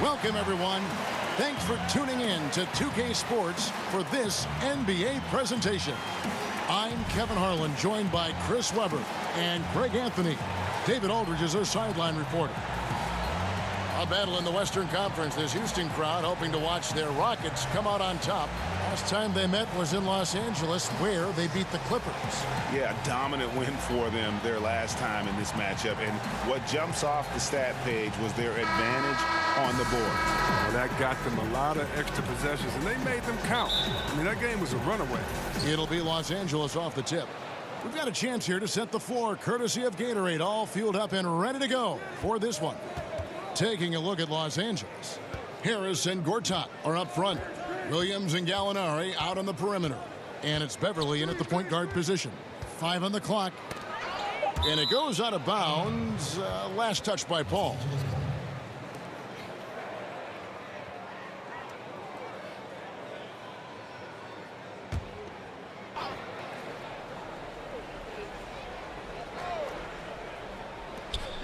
Welcome, everyone. Thanks for tuning in to 2K Sports for this NBA presentation. I'm Kevin Harlan, joined by Chris Webber and Greg Anthony. David Aldridge is our sideline reporter. A battle in the Western Conference. This Houston crowd hoping to watch their Rockets come out on top. Last time they met was in Los Angeles, where they beat the Clippers. Yeah, a dominant win for them their last time in this matchup. And what jumps off the stat page was their advantage on the board. Well, that got them a lot of extra possessions, and they made them count. I mean, that game was a runaway. It'll be Los Angeles off the tip. We've got a chance here to set the floor, courtesy of Gatorade, all fueled up and ready to go for this one. Taking a look at Los Angeles. Harris and Gortat are up front. Williams and Gallinari out on the perimeter. And it's Beverly in at the point guard position. 5 on the clock. And it goes out of bounds. Last touch by Paul.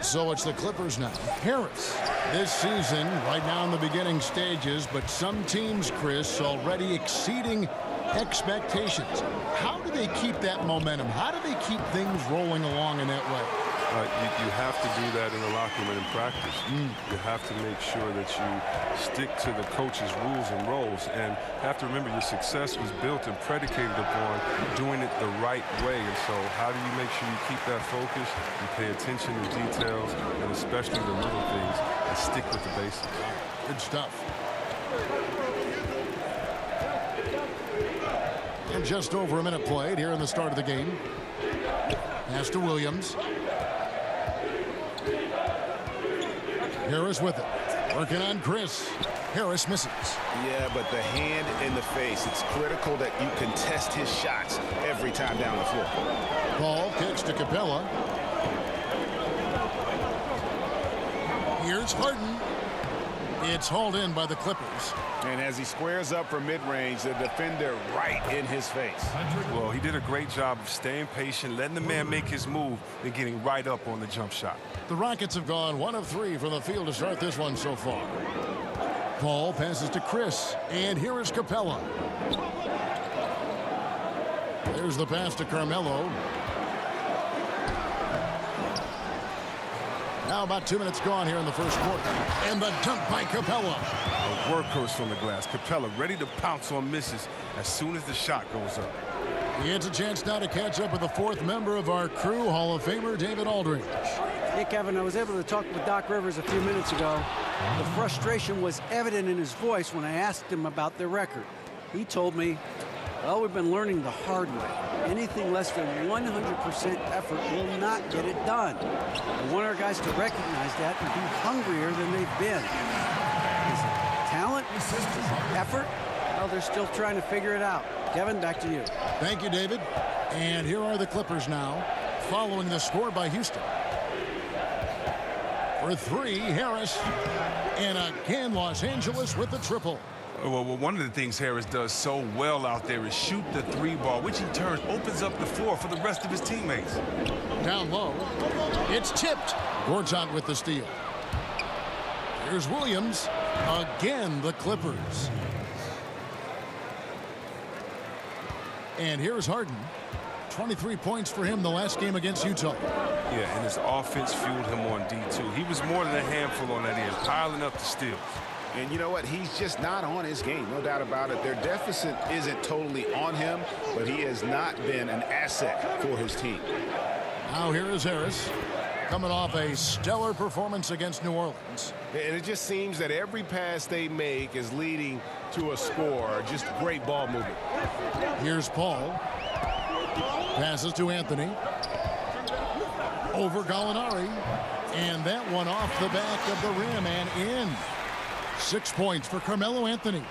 So it's the Clippers now. Harris. This season, right now in the beginning stages, but some teams, Chris, already exceeding expectations. How do they keep that momentum? How do they keep things rolling along in that way? You have to do that in the locker room and in practice. You have to make sure that you stick to the coach's rules and roles. And you have to remember your success was built and predicated upon doing it the right way. And so how do you make sure you keep that focus and pay attention to details, and especially the little things, and stick with the basics? Good stuff. And just over a minute played here in the start of the game. Pass to Williams. Harris with it. Working on Chris. Harris misses. Yeah, but the hand in the face. It's critical that you contest his shots every time down the floor. Paul kicks to Capella. Here's Harden. It's hauled in by the Clippers. And as he squares up for mid-range, the defender right in his face. Well, he did a great job of staying patient, letting the man make his move, and getting right up on the jump shot. The Rockets have gone 1 of 3 from the field to start this one so far. Paul passes to Chris, and here is Capella. There's the pass to Carmelo. Now about 2 minutes gone here in the first quarter. And the dunk by Capella. A workhorse on the glass. Capella ready to pounce on misses as soon as the shot goes up. He gets a chance now to catch up with the 4th member of our crew, Hall of Famer David Aldridge. Hey, Kevin, I was able to talk with Doc Rivers a few minutes ago. The frustration was evident in his voice when I asked him about their record. He told me, well, we've been learning the hard way. Anything less than 100% effort will not get it done. We want our guys to recognize that and be hungrier than they've been. Is it talent? Is it effort? Well, they're still trying to figure it out. Kevin, back to you. Thank you, David. And here are the Clippers now, following the score by Houston. For three, Harris. And again, Los Angeles with the triple. Well, one of the things Harris does so well out there is shoot the three ball, which in turn opens up the floor for the rest of his teammates. Down low. It's tipped. Gortat with the steal. Here's Williams. Again, the Clippers. And here's Harden. 23 points for him the last game against Utah. Yeah, and his offense fueled him on D2. He was more than a handful on that end, piling up the steals. And you know what? He's just not on his game, no doubt about it. Their deficit isn't totally on him, but he has not been an asset for his team. Now here is Harris, coming off a stellar performance against New Orleans. And it just seems that every pass they make is leading to a score. Just great ball movement. Here's Paul. Passes to Anthony. Over Gallinari. And that one off the back of the rim and in. 6 points for Carmelo Anthony.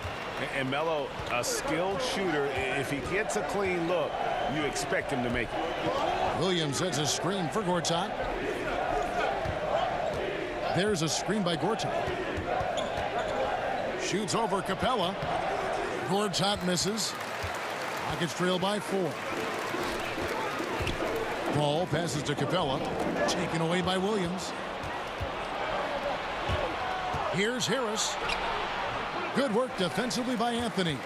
And Melo, a skilled shooter. If he gets a clean look, you expect him to make it. Williams sets a screen for Gortat. There's a screen by Gortat. Shoots over Capella. Gortat misses. Rockets trail by 4. Ball passes to Capella. Taken away by Williams. Here's Harris. Good work defensively by Anthony.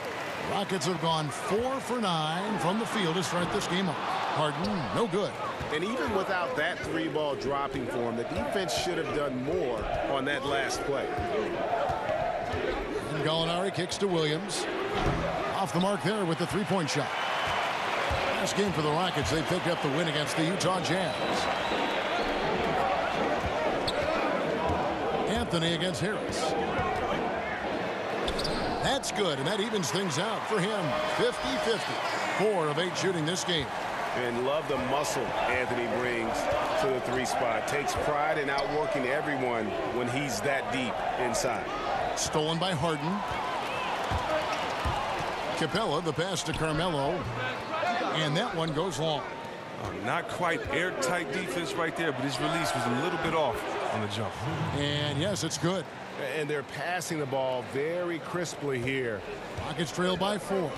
Rockets have gone 4 for 9 from the field to start this game off. Harden, no good. And even without that three ball dropping for him, the defense should have done more on that last play. And Gallinari kicks to Williams. Off the mark there with the three-point shot. Last game for the Rockets, they picked up the win against the Utah Jazz. Anthony against Harris. That's good, and that evens things out for him. 50-50. 4 of 8 shooting this game. And love the muscle Anthony brings to the three spot. Takes pride in outworking everyone when he's that deep inside. Stolen by Harden. Capella, the pass to Carmelo. And that one goes long. Not quite airtight defense right there, but his release was a little bit off on the jump. And yes, it's good. And they're passing the ball very crisply here. Rockets trail by 4.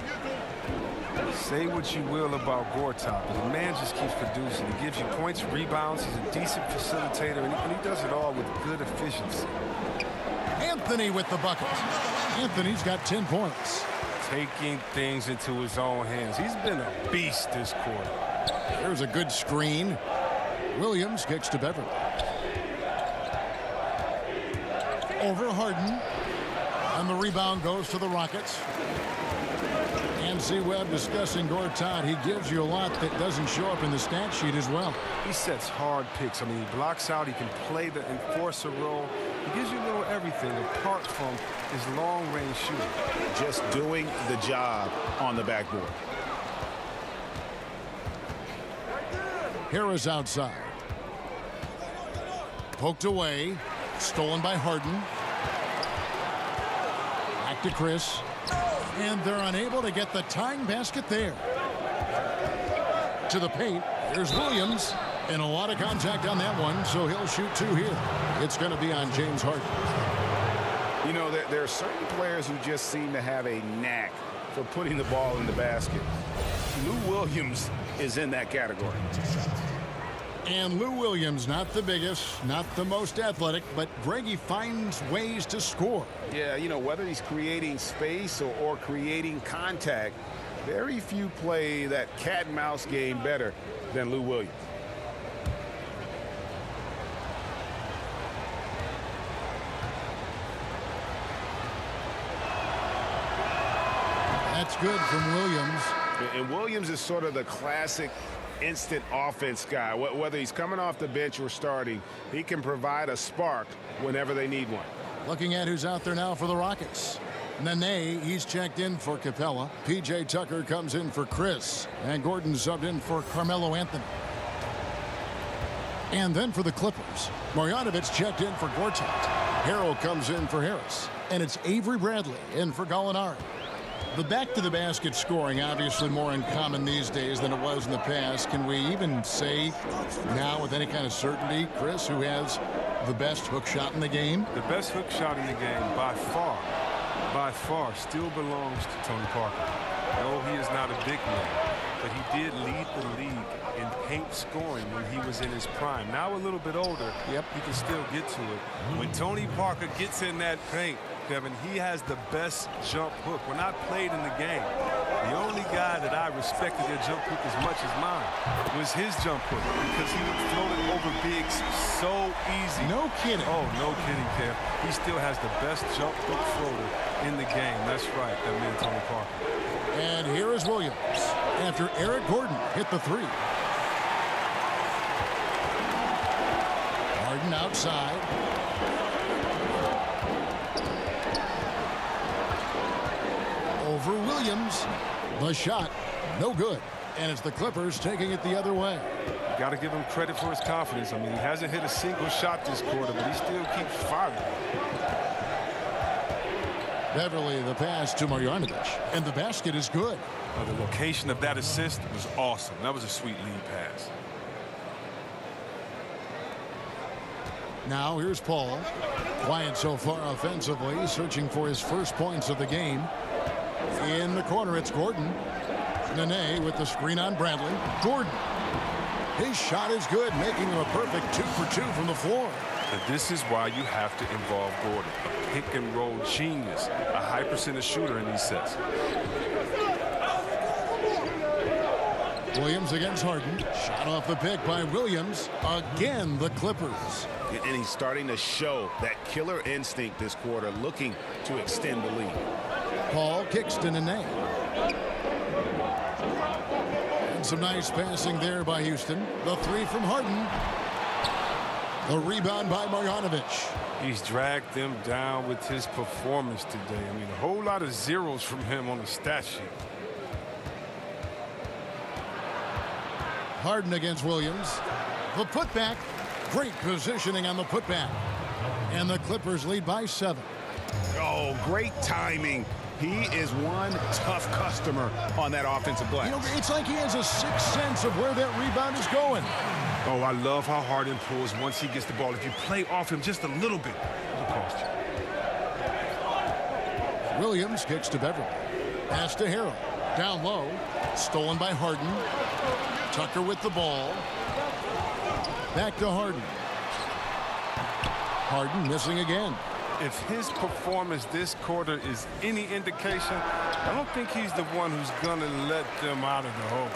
Say what you will about Gortat, but the man just keeps producing. He gives you points, rebounds. He's a decent facilitator, and he does it all with good efficiency. Anthony with the bucket. Anthony's got 10 points. Taking things into his own hands. He's been a beast this quarter. There's a good screen. Williams kicks to Beverly. Over Harden. And the rebound goes to the Rockets. And see Webb discussing Gortat. He gives you a lot that doesn't show up in the stat sheet as well. He sets hard picks. I mean, he blocks out. He can play the enforcer role. He gives you a little everything apart from his long-range shooting. Just doing the job on the backboard. Harris outside. Poked away. Stolen by Harden. Back to Chris. And they're unable to get the tying basket there. To the paint. Here's Williams. And a lot of contact on that one, so he'll shoot 2 here. It's going to be on James Harden. You know, there are certain players who just seem to have a knack for putting the ball in the basket. Lou Williams is in that category. And Lou Williams, not the biggest, not the most athletic, but Greggy finds ways to score. Yeah, you know, whether he's creating space or creating contact, very few play that cat and mouse game better than Lou Williams. That's good from Williams. And Williams is sort of the classic instant offense guy. Whether he's coming off the bench or starting, he can provide a spark whenever they need one. Looking at who's out there now for the Rockets. Nene, he's checked in for Capella. P.J. Tucker comes in for Chris. And Gordon subbed in for Carmelo Anthony. And then for the Clippers, Marjanovic checked in for Gortat. Harrell comes in for Harris. And it's Avery Bradley in for Gallinari. The back-to-the-basket scoring, obviously more uncommon these days than it was in the past. Can we even say now with any kind of certainty, Chris, who has the best hook shot in the game? The best hook shot in the game by far, still belongs to Tony Parker. No, he is not a big man, but he did lead the league in paint scoring when he was in his prime. Now a little bit older, yep, he can still get to it. When Tony Parker gets in that paint, Kevin, he has the best jump hook. When I played in the game, the only guy that I respected their jump hook as much as mine was his jump hook because he would float it over bigs so easy. No kidding. Oh, no kidding, Kev. He still has the best jump hook floater in the game. That's right, that man Tony Parker. And here is Williams after Eric Gordon hit the three. Harden outside. Over Williams. The shot, no good. And it's the Clippers taking it the other way. Got to give him credit for his confidence. I mean, he hasn't hit a single shot this quarter, but he still keeps firing. Beverly, the pass to Marjanovic. And the basket is good. The location of that assist was awesome. That was a sweet lead pass. Now here's Paul. Quiet so far offensively, searching for his first points of the game. In the corner, it's Gordon. Nene with the screen on Bradley. Gordon. His shot is good, making him a perfect 2-for-2 from the floor. And this is why you have to involve Gordon. A pick-and-roll genius. A high percentage shooter in these sets. Williams against Harden. Shot off the pick by Williams. Again, the Clippers. And he's starting to show that killer instinct this quarter, looking to extend the lead. Paul kicks to Nene. And some nice passing there by Houston. The three from Harden. The rebound by Marjanovic. He's dragged them down with his performance today. I mean, a whole lot of zeros from him on the stat sheet. Harden against Williams. The putback. Great positioning on the putback. And the Clippers lead by 7. Oh, great timing. He is one tough customer on that offensive glass. You know, it's like he has a sixth sense of where that rebound is going. Oh, I love how Harden pulls once he gets the ball. If you play off him just a little bit, it'll cost you. Williams kicks to Beverly. Pass to Harrell. Down low. Stolen by Harden. Tucker with the ball. Back to Harden. Harden missing again. If his performance this quarter is any indication, I don't think he's the one who's going to let them out of the hole.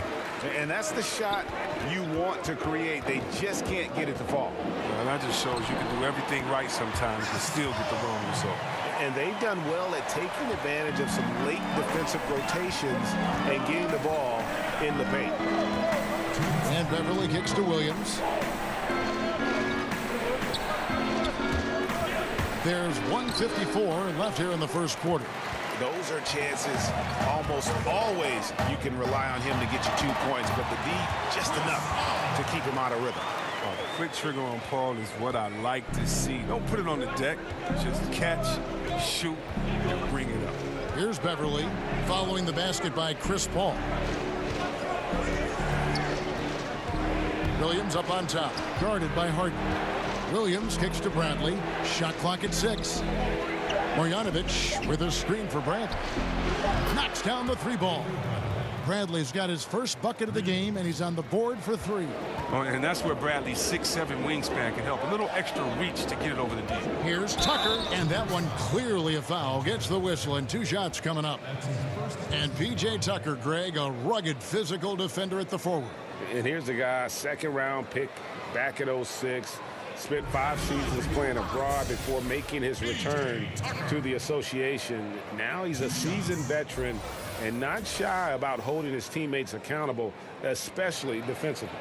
And that's the shot you want to create. They just can't get it to fall. Well, that just shows you can do everything right sometimes and still get the wrong result. And they've done well at taking advantage of some late defensive rotations and getting the ball in the paint. And Beverly kicks to Williams. There's 1:54 left here in the first quarter. Those are chances almost always you can rely on him to get you 2 points, but the D just enough to keep him out of rhythm. The quick trigger on Paul is what I like to see. Don't put it on the deck. Just catch, shoot, and bring it up. Here's Beverly following the basket by Chris Paul. Williams up on top, guarded by Harden. Williams kicks to Bradley. Shot clock at 6. Marjanovic with a screen for Bradley. Knocks down the 3 ball. Bradley's got his first bucket of the game, and he's on the board for 3. Oh, and that's where Bradley's 6'7" wingspan can help. A little extra reach to get it over the D. Here's Tucker, and that one clearly a foul. Gets the whistle, and 2 shots coming up. And P.J. Tucker, Greg, a rugged physical defender at the forward. And here's the guy, second-round pick back at 06. Spent 5 seasons playing abroad before making his return to the association. Now he's a seasoned veteran and not shy about holding his teammates accountable, especially defensively.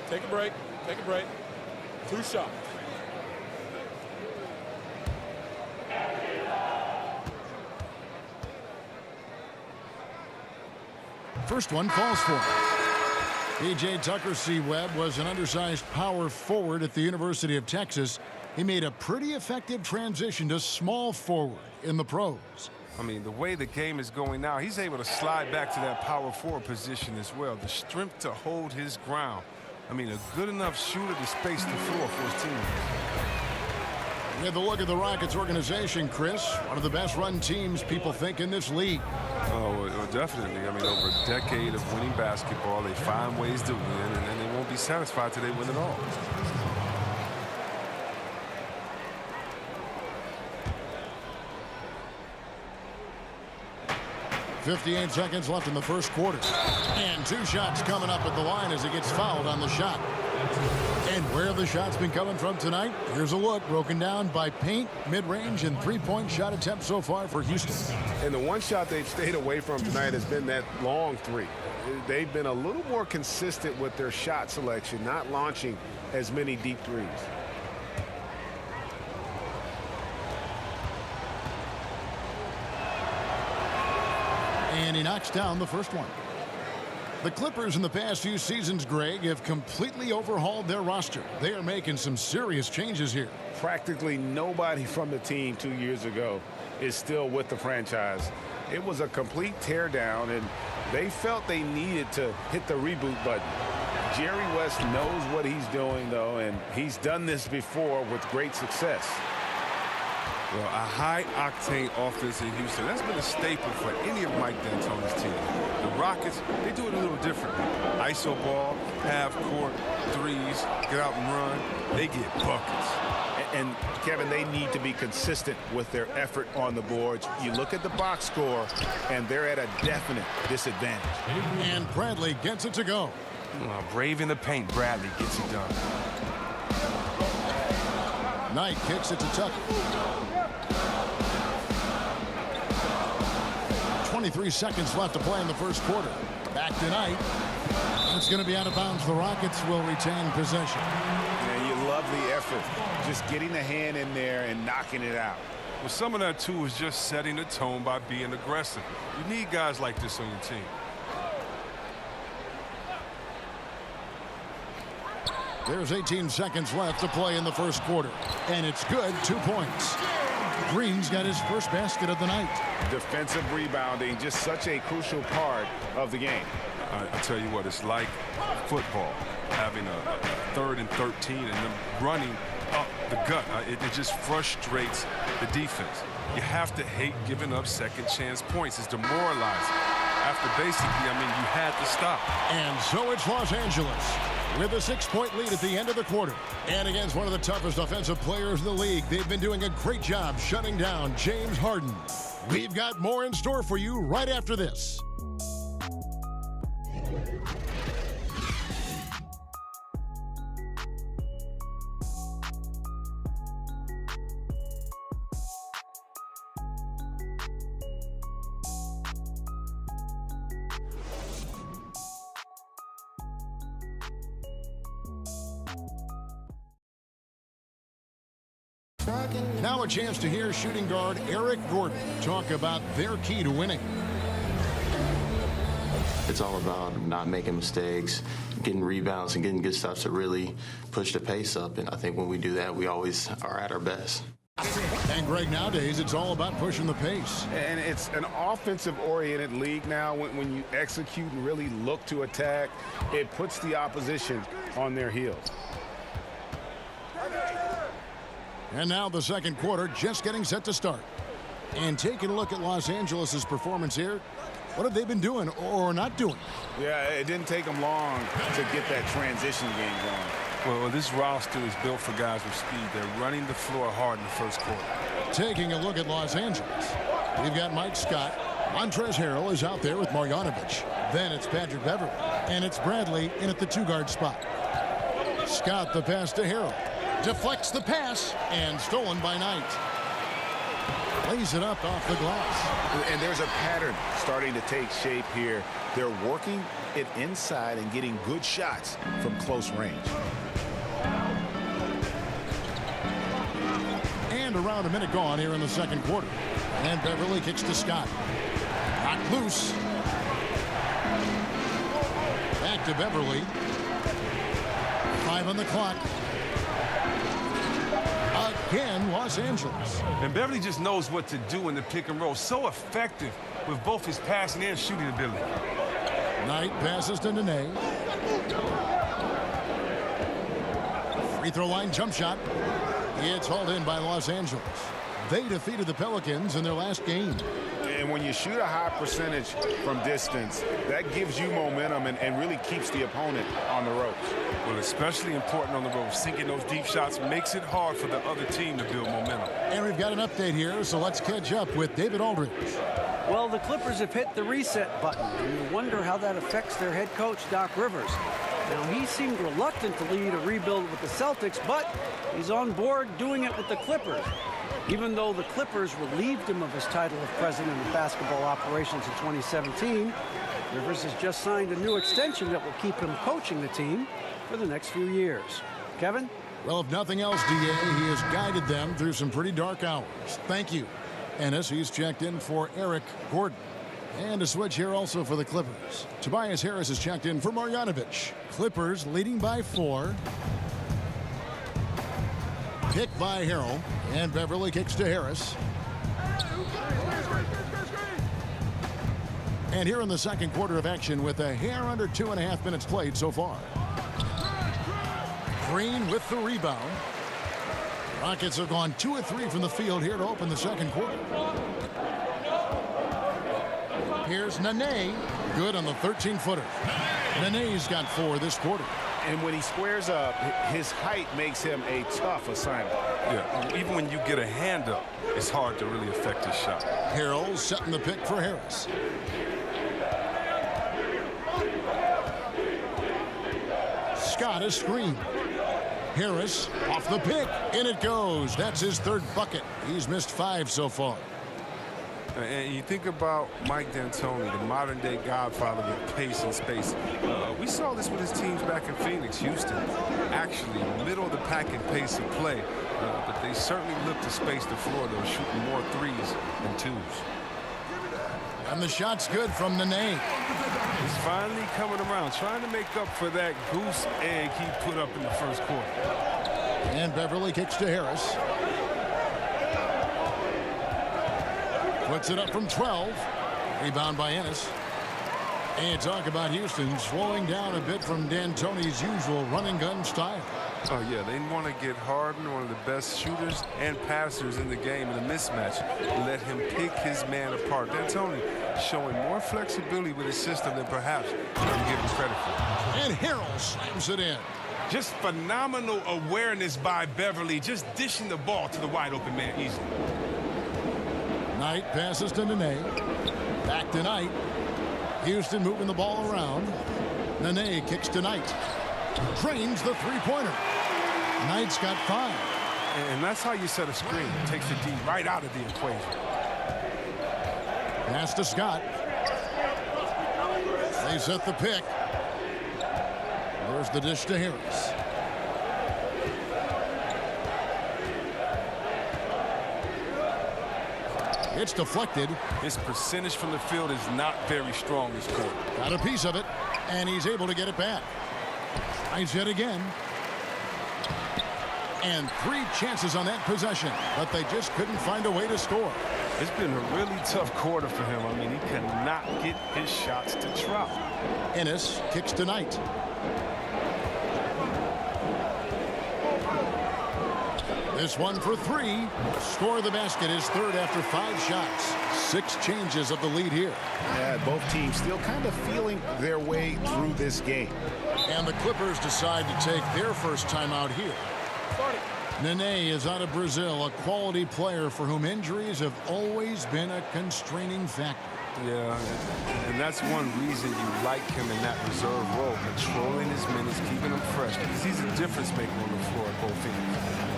Take a break. Take a break. 2 shots. First one falls for him. P.J. Tucker C-Webb was an undersized power forward at the University of Texas. He made a pretty effective transition to small forward in the pros. I mean, the way the game is going now, he's able to slide back to that power forward position as well. The strength to hold his ground. I mean, a good enough shooter to space the floor for his teammates. We have a look at the Rockets organization, Chris. One of the best-run teams people think in this league. Oh, well, definitely. I mean, over a decade of winning basketball, they find ways to win, and they won't be satisfied till they win it all. 58 seconds left in the first quarter. And 2 shots coming up at the line as he gets fouled on the shot. And where have the shots been coming from tonight? Here's a look broken down by paint, mid-range, and three-point shot attempts so far for Houston. And the one shot they've stayed away from tonight has been that long three. They've been a little more consistent with their shot selection, not launching as many deep threes. And he knocks down the first one. The Clippers in the past few seasons, Greg, have completely overhauled their roster. They are making some serious changes here. Practically nobody from the team 2 years ago is still with the franchise. It was a complete teardown, and they felt they needed to hit the reboot button. Jerry West knows what he's doing, though, and he's done this before with great success. Well, a high-octane offense in Houston, that's been a staple for any of Mike D'Antoni's team. The Rockets, they do it a little differently. ISO ball, half-court, threes, get out and run. They get buckets. And, Kevin, they need to be consistent with their effort on the boards. You look at the box score, and they're at a definite disadvantage. And Bradley gets it to go. Brave in the paint, Bradley gets it done. Knight kicks it to Tucker. 23 seconds left to play in the first quarter. Back to Knight. And it's going to be out of bounds. The Rockets will retain possession. And you love the effort. Just getting the hand in there and knocking it out. Well, some of that, too, is just setting the tone by being aggressive. You need guys like this on your team. There's 18 seconds left to play in the first quarter. And it's good, 2 points. Green's got his first basket of the night. Defensive rebounding, just such a crucial part of the game. I tell you what, it's like football, having a 3rd and 13 and them running up the gut. It just frustrates the defense. You have to hate giving up second chance points. It's demoralizing. After basically, you had to stop. And so it's Los Angeles with a 6-point lead at the end of the quarter. And against one of the toughest offensive players in the league, they've been doing a great job shutting down James Harden. We've got more in store for you right after this. Now a chance to hear shooting guard Eric Gordon talk about their key to winning. It's all about not making mistakes, getting rebounds, and getting good stops to really push the pace up. And I think when we do that, we always are at our best. And, Greg, nowadays it's all about pushing the pace. And it's an offensive-oriented league now. When you execute and really look to attack, it puts the opposition on their heels. And now the second quarter just getting set to start. And taking a look at Los Angeles' performance here, what have they been doing or not doing? Yeah, it didn't take them long to get that transition game going. Well, this roster is built for guys with speed. They're running the floor hard in the first quarter. Taking a look at Los Angeles, we've got Mike Scott. Montrezl Harrell is out there with Marjanovic. Then it's Patrick Beverley. And it's Bradley in at the 2-guard spot. Scott the pass to Harrell. Deflects the pass and stolen by Knight. Lays it up off the glass. And there's a pattern starting to take shape here. They're working it inside and getting good shots from close range. And around a minute gone here in the second quarter. And Beverley kicks to Scott. Knocked loose. Back to Beverly. 5 on the clock. Again, Los Angeles. And Beverly just knows what to do in the pick and roll. So effective with both his passing and shooting ability. Knight passes to Nene. Free throw line jump shot. It's hauled in by Los Angeles. They defeated the Pelicans in their last game. And when you shoot a high percentage from distance, that gives you momentum and really keeps the opponent on the ropes. Well, especially important on the ropes. Sinking those deep shots makes it hard for the other team to build momentum. And we've got an update here, so let's catch up with David Aldridge. Well, the Clippers have hit the reset button, and you wonder how that affects their head coach, Doc Rivers. Now, he seemed reluctant to lead a rebuild with the Celtics, but he's on board doing it with the Clippers. Even though the Clippers relieved him of his title of president of basketball operations in 2017, Rivers has just signed a new extension that will keep him coaching the team for the next few years. Kevin? Well, if nothing else, DA, he has guided them through some pretty dark hours. Thank you. Ennis, he's checked in for Eric Gordon. And a switch here also for the Clippers. Tobias Harris is checked in for Marjanovic. Clippers leading by 4. Pick by Harrell. And Beverly kicks to Harris. And here in the second quarter of action with a hair under 2.5 minutes played so far. Green with the rebound. Rockets have gone 2 of 3 from the field here to open the second quarter. Here's Nene. Good on the 13-footer. Nene's got 4 this quarter. And when he squares up, his height makes him a tough assignment. Yeah, even when you get a hand up, it's hard to really affect his shot. Harrell setting the pick for Harris. Scott a screen. Harris off the pick. In it goes. That's his 3rd bucket. He's missed 5 so far. And you think about Mike D'Antoni, the modern-day godfather with pace and space. We saw this with his teams back in Phoenix, Houston. Actually, middle of the pack in pace of play. But they certainly look to space the floor. They were shooting more 3s than 2s. And the shot's good from Nene. He's finally coming around, trying to make up for that goose egg he put up in the first quarter. And Beverly kicks to Harris. Puts it up from 12. Rebound by Ennis. And talk about Houston slowing down a bit from D'Antoni's usual running gun style. Oh, yeah, they want to get Harden, one of the best shooters and passers in the game, in a mismatch. Let him pick his man apart. D'Antoni showing more flexibility with his system than perhaps you can give him credit for. And Harrell slams it in. Just phenomenal awareness by Beverly, just dishing the ball to the wide-open man easily. Knight passes to Nene. Back to Knight. Houston moving the ball around. Nene kicks to Knight. Drains the 3-pointer. Knight's got 5. And that's how you set a screen. It takes the D right out of the equation. Pass to Scott. They set the pick. There's the dish to Harris. It's deflected. His percentage from the field is not very strong this quarter. Got a piece of it, and he's able to get it back. Tries yet again. And 3 chances on that possession, but they just couldn't find a way to score. It's been a really tough quarter for him. I mean, he cannot get his shots to drop. Ennis kicks to Knight. This one for 3. Score the basket, his 3rd after 5 shots. 6 changes of the lead here. Yeah, both teams still kind of feeling their way through this game. And the Clippers decide to take their first timeout here. Nene is out of Brazil, a quality player for whom injuries have always been a constraining factor. Yeah, and that's one reason you like him in that reserve role, controlling his minutes, keeping him fresh, because he's a difference maker on the floor at both ends.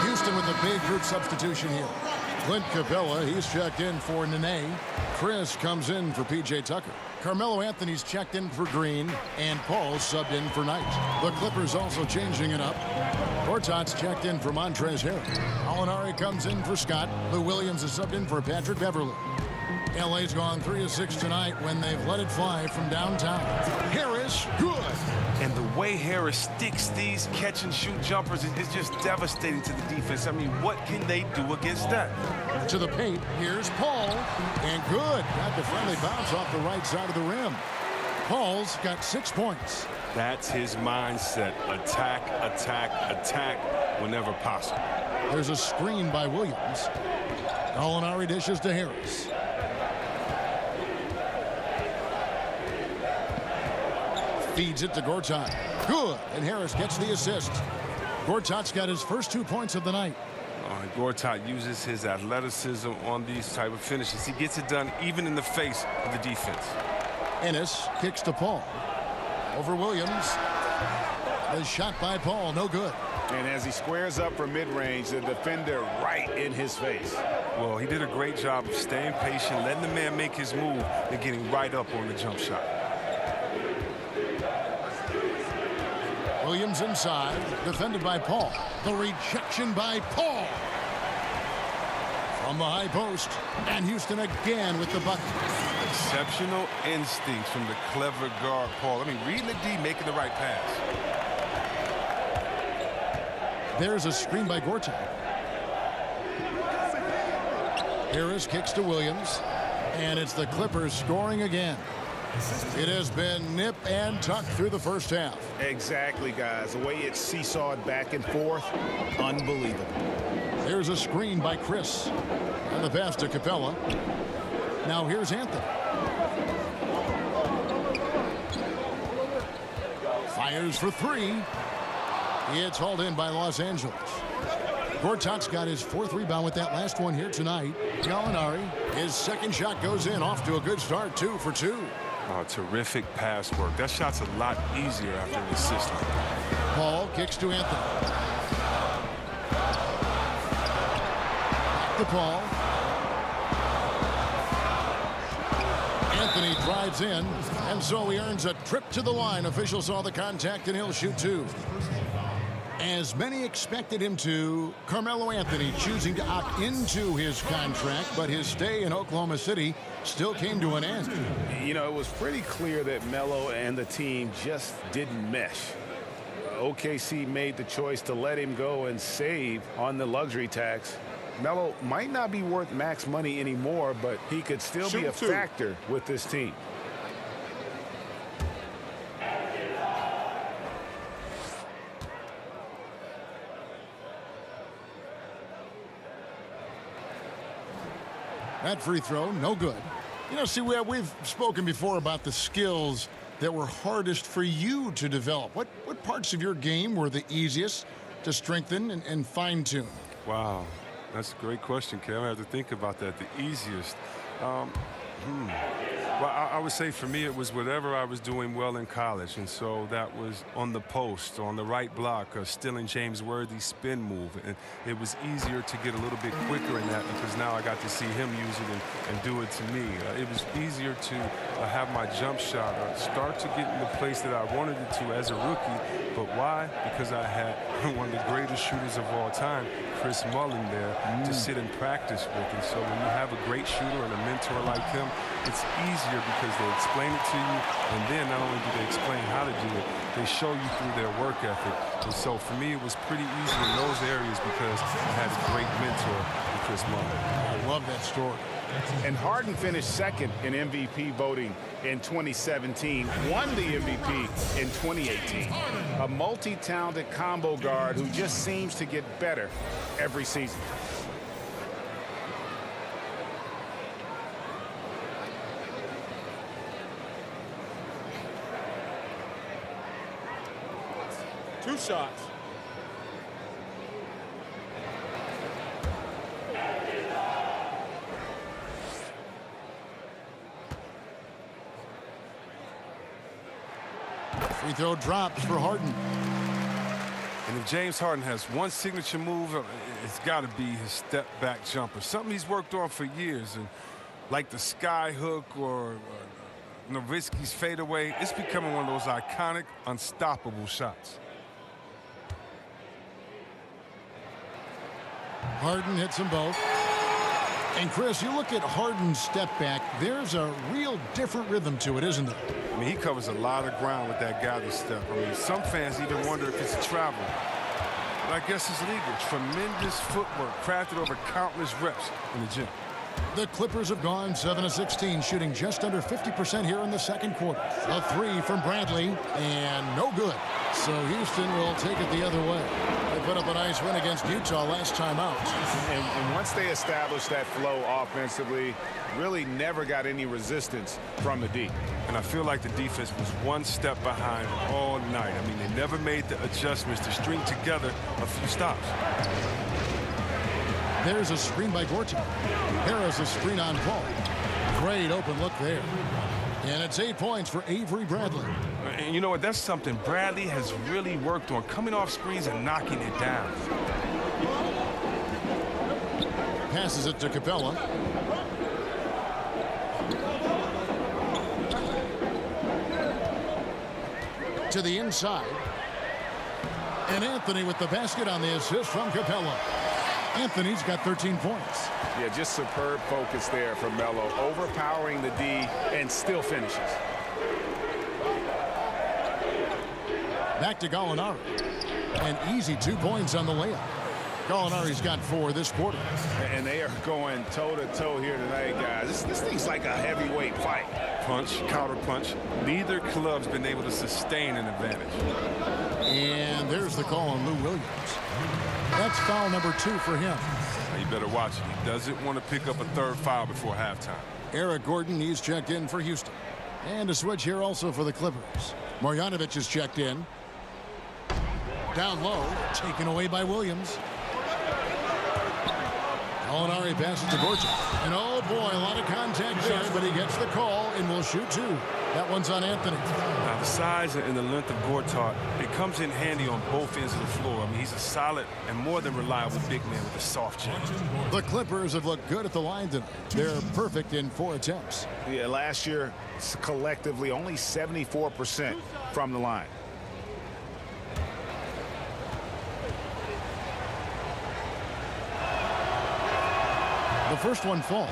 Houston with the big group substitution here. Clint Capella, he's checked in for Nene. Chris comes in for P.J. Tucker. Carmelo Anthony's checked in for Green, and Paul subbed in for Knight. The Clippers also changing it up. Gortat's checked in for Montrezl Harrell. Alinari comes in for Scott. Lou Williams is subbed in for Patrick Beverly. LA's gone 3 of 6 tonight when they've let it fly from downtown. Harris, good. And the way Harris sticks these catch-and-shoot jumpers is just devastating to the defense. I mean, what can they do against that? To the paint, here's Paul, and good. Got the friendly bounce off the right side of the rim. Paul's got 6 points. That's his mindset. Attack, attack, attack whenever possible. There's a screen by Williams. Gallinari dishes to Harris. Feeds it to Gortat. Good, and Harris gets the assist. Gortat's got his first 2 points of the night. Gortat uses his athleticism on these type of finishes. He gets it done even in the face of the defense. Ennis kicks to Paul. Over Williams. The shot by Paul, no good. And as he squares up for mid-range, the defender right in his face. Well, he did a great job of staying patient, letting the man make his move, and getting right up on the jump shot. Williams inside, defended by Paul. The rejection by Paul. From the high post, and Houston again with the bucket. Exceptional instincts from the clever guard, Paul. I mean, reading the D, making the right pass. There's a screen by Gortat. Harris kicks to Williams, and it's the Clippers scoring again. It has been nip and tuck through the first half. Exactly, guys. The way it's seesawed back and forth, unbelievable. There's a screen by Chris. And the pass to Capella. Now here's Anthony. Fires for 3. It's hauled in by Los Angeles. Gortat's got his 4th rebound with that last one here tonight. Gallinari, his second shot goes in, off to a good start, 2 for 2. Oh, terrific pass work. That shot's a lot easier after an assist like that. Paul kicks to Anthony. Back to Paul. Anthony drives in, and so he earns a trip to the line. Officials saw the contact, and he'll shoot 2. As many expected him to, Carmelo Anthony choosing to opt into his contract, but his stay in Oklahoma City still came to an end. You know, it was pretty clear that Melo and the team just didn't mesh. OKC made the choice to let him go and save on the luxury tax. Melo might not be worth max money anymore, but he could still be a factor with this team. That free throw, no good. You know, see, we've spoken before about the skills that were hardest for you to develop. What parts of your game were the easiest to strengthen and fine-tune? Wow, that's a great question, Kevin. I have to think about that. The easiest. Well, I would say for me it was whatever I was doing well in college, and so that was on the post, on the right block, stealing James Worthy's spin move, and it was easier to get a little bit quicker in that because now I got to see him use it and do it to me. It was easier to have my jump shot start to get in the place that I wanted it to as a rookie, but why? Because I had one of the greatest shooters of all time, Chris Mullin, there to sit and practice with, and so when you have a great shooter and a mentor like him, it's easier because they explain it to you, and then not only do they explain how to do it, they show you through their work ethic. And so for me, it was pretty easy in those areas because I had a great mentor in Chris Mullin. I love that story. And Harden finished second in MVP voting in 2017, won the MVP in 2018. A multi-talented combo guard who just seems to get better every season. Two shots. Free throw drops for Harden. And if James Harden has one signature move, it's got to be his step-back jumper, something he's worked on for years. And like the sky hook or Nowitzki's fadeaway, it's becoming one of those iconic, unstoppable shots. Harden hits them both. And Chris, you look at Harden's step back, there's a real different rhythm to it, isn't there? I mean, he covers a lot of ground with that gather step. I mean, some fans even wonder if it's a travel. But I guess it's legal. Tremendous footwork crafted over countless reps in the gym. The Clippers have gone 7-of-16, shooting just under 50% here in the second quarter. A three from Bradley, and no good. So Houston will take it the other way. They put up a nice win against Utah last time out. And once they established that flow offensively, really never got any resistance from the D. And I feel like the defense was one step behind all night. I mean, they never made the adjustments to string together a few stops. There's a screen by Gortat. Harris a screen on Paul. Great open look there. And it's 8 points for Avery Bradley. And you know what? That's something Bradley has really worked on, coming off screens and knocking it down. Passes it to Capella. To the inside. And Anthony with the basket on the assist from Capella. Anthony's got 13 points. Yeah, just superb focus there from Melo, overpowering the D and still finishes. Back to Gallinari. An easy 2 points on the layup. Gallinari's got 4 this quarter. And they are going toe-to-toe here tonight, guys. This thing's like a heavyweight fight. Punch, counter punch. Neither club's been able to sustain an advantage. And there's the call on Lou Williams. That's foul number 2 for him. Now you better watch it. He doesn't want to pick up a third foul before halftime. Eric Gordon, he's checked in for Houston. And a switch here also for the Clippers. Marjanovic is checked in. Down low, taken away by Williams. Gallinari passes to Gortat. And oh boy, a lot of contact there, but he gets the call and will shoot 2. That one's on Anthony. Now, the size and the length of Gortat, it comes in handy on both ends of the floor. I mean, he's a solid and more than reliable big man with a soft chin. The Clippers have looked good at the line tonight. They're perfect in 4 attempts. Yeah, last year, collectively, only 74% from the line. The first one falls.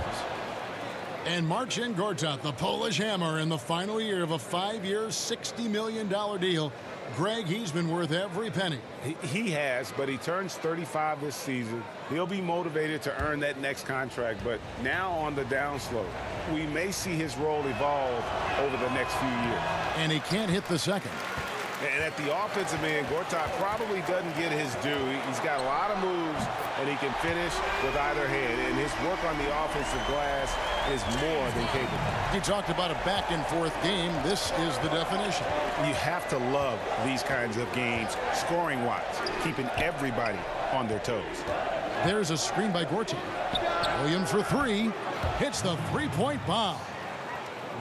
And Marcin Gortat, the Polish hammer, in the final year of a 5-year, $60 million deal. Greg, he's been worth every penny. He has, but he turns 35 this season. He'll be motivated to earn that next contract, but now on the downslope, we may see his role evolve over the next few years. And he can't hit the second. And at the offensive end, Gortat probably doesn't get his due. He's got a lot of moves, and he can finish with either hand. And his work on the offensive glass is more than capable. You talked about a back-and-forth game. This is the definition. You have to love these kinds of games, scoring-wise, keeping everybody on their toes. There's a screen by Gortat. Williams for 3. Hits the three-point bomb.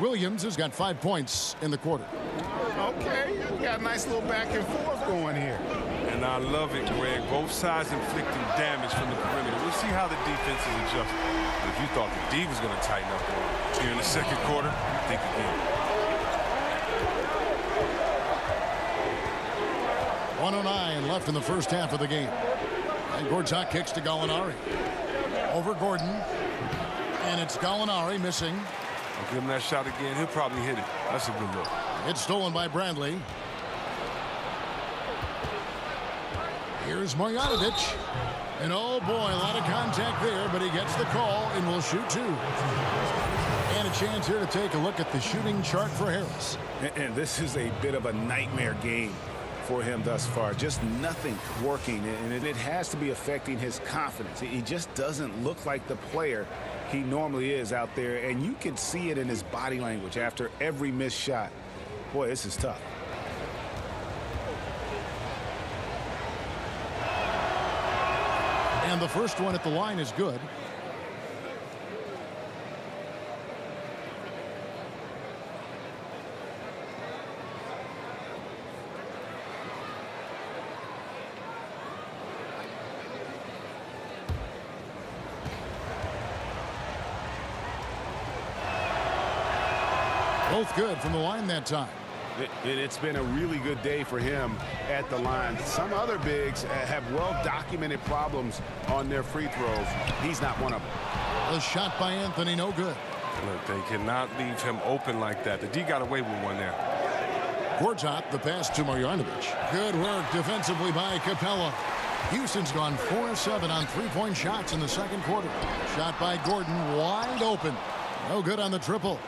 Williams has got 5 points in the quarter. Okay, we got a nice little back and forth going here. And I love it, Greg. Both sides inflicting damage from the perimeter. We'll see how the defense is adjusting. But if you thought the D was going to tighten up here in the second quarter, think again. 1:09 left in the first half of the game. And Gortat kicks to Gallinari. Over Gordon. And it's Gallinari missing. I'll give him that shot again. He'll probably hit it. That's a good look. It's stolen by Bradley. Here's Marjanovic. And oh boy, a lot of contact there, but he gets the call and will shoot 2. And a chance here to take a look at the shooting chart for Harris. And this is a bit of a nightmare game for him thus far. Just nothing working, and it has to be affecting his confidence. He just doesn't look like the player he normally is out there, and you can see it in his body language after every missed shot. Boy, this is tough. And the first one at the line is good. Both good from the line that time. It's been a really good day for him at the line. Some other bigs have well-documented problems on their free throws. He's not one of them. The shot by Anthony, no good. Look, they cannot leave him open like that. The D got away with one there. Gortat, the pass to Marjanovic. Good work defensively by Capella. Houston's gone 4 of 7 on three-point shots in the second quarter. Shot by Gordon, wide open. No good on the triple.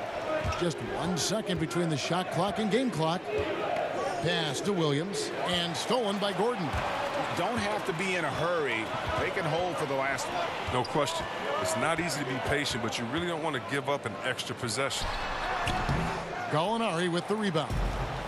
Just 1 second between the shot clock and game clock. Pass to Williams and stolen by Gordon. Don't have to be in a hurry. They can hold for the last one. No question. It's not easy to be patient, but you really don't want to give up an extra possession. Gallinari with the rebound.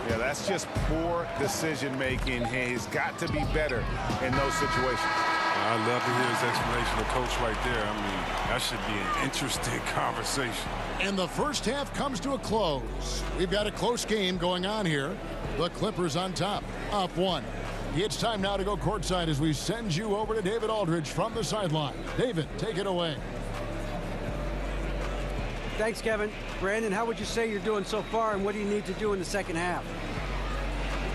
Yeah, that's just poor decision-making. He's got to be better in those situations. I'd love to hear his explanation of coach right there. I mean, that should be an interesting conversation. And the first half comes to a close. We've got a close game going on here. The Clippers on top, up 1. It's time now to go courtside as we send you over to David Aldridge from the sideline. David, take it away. Thanks, Kevin. Brandon, how would you say you're doing so far, and what do you need to do in the second half?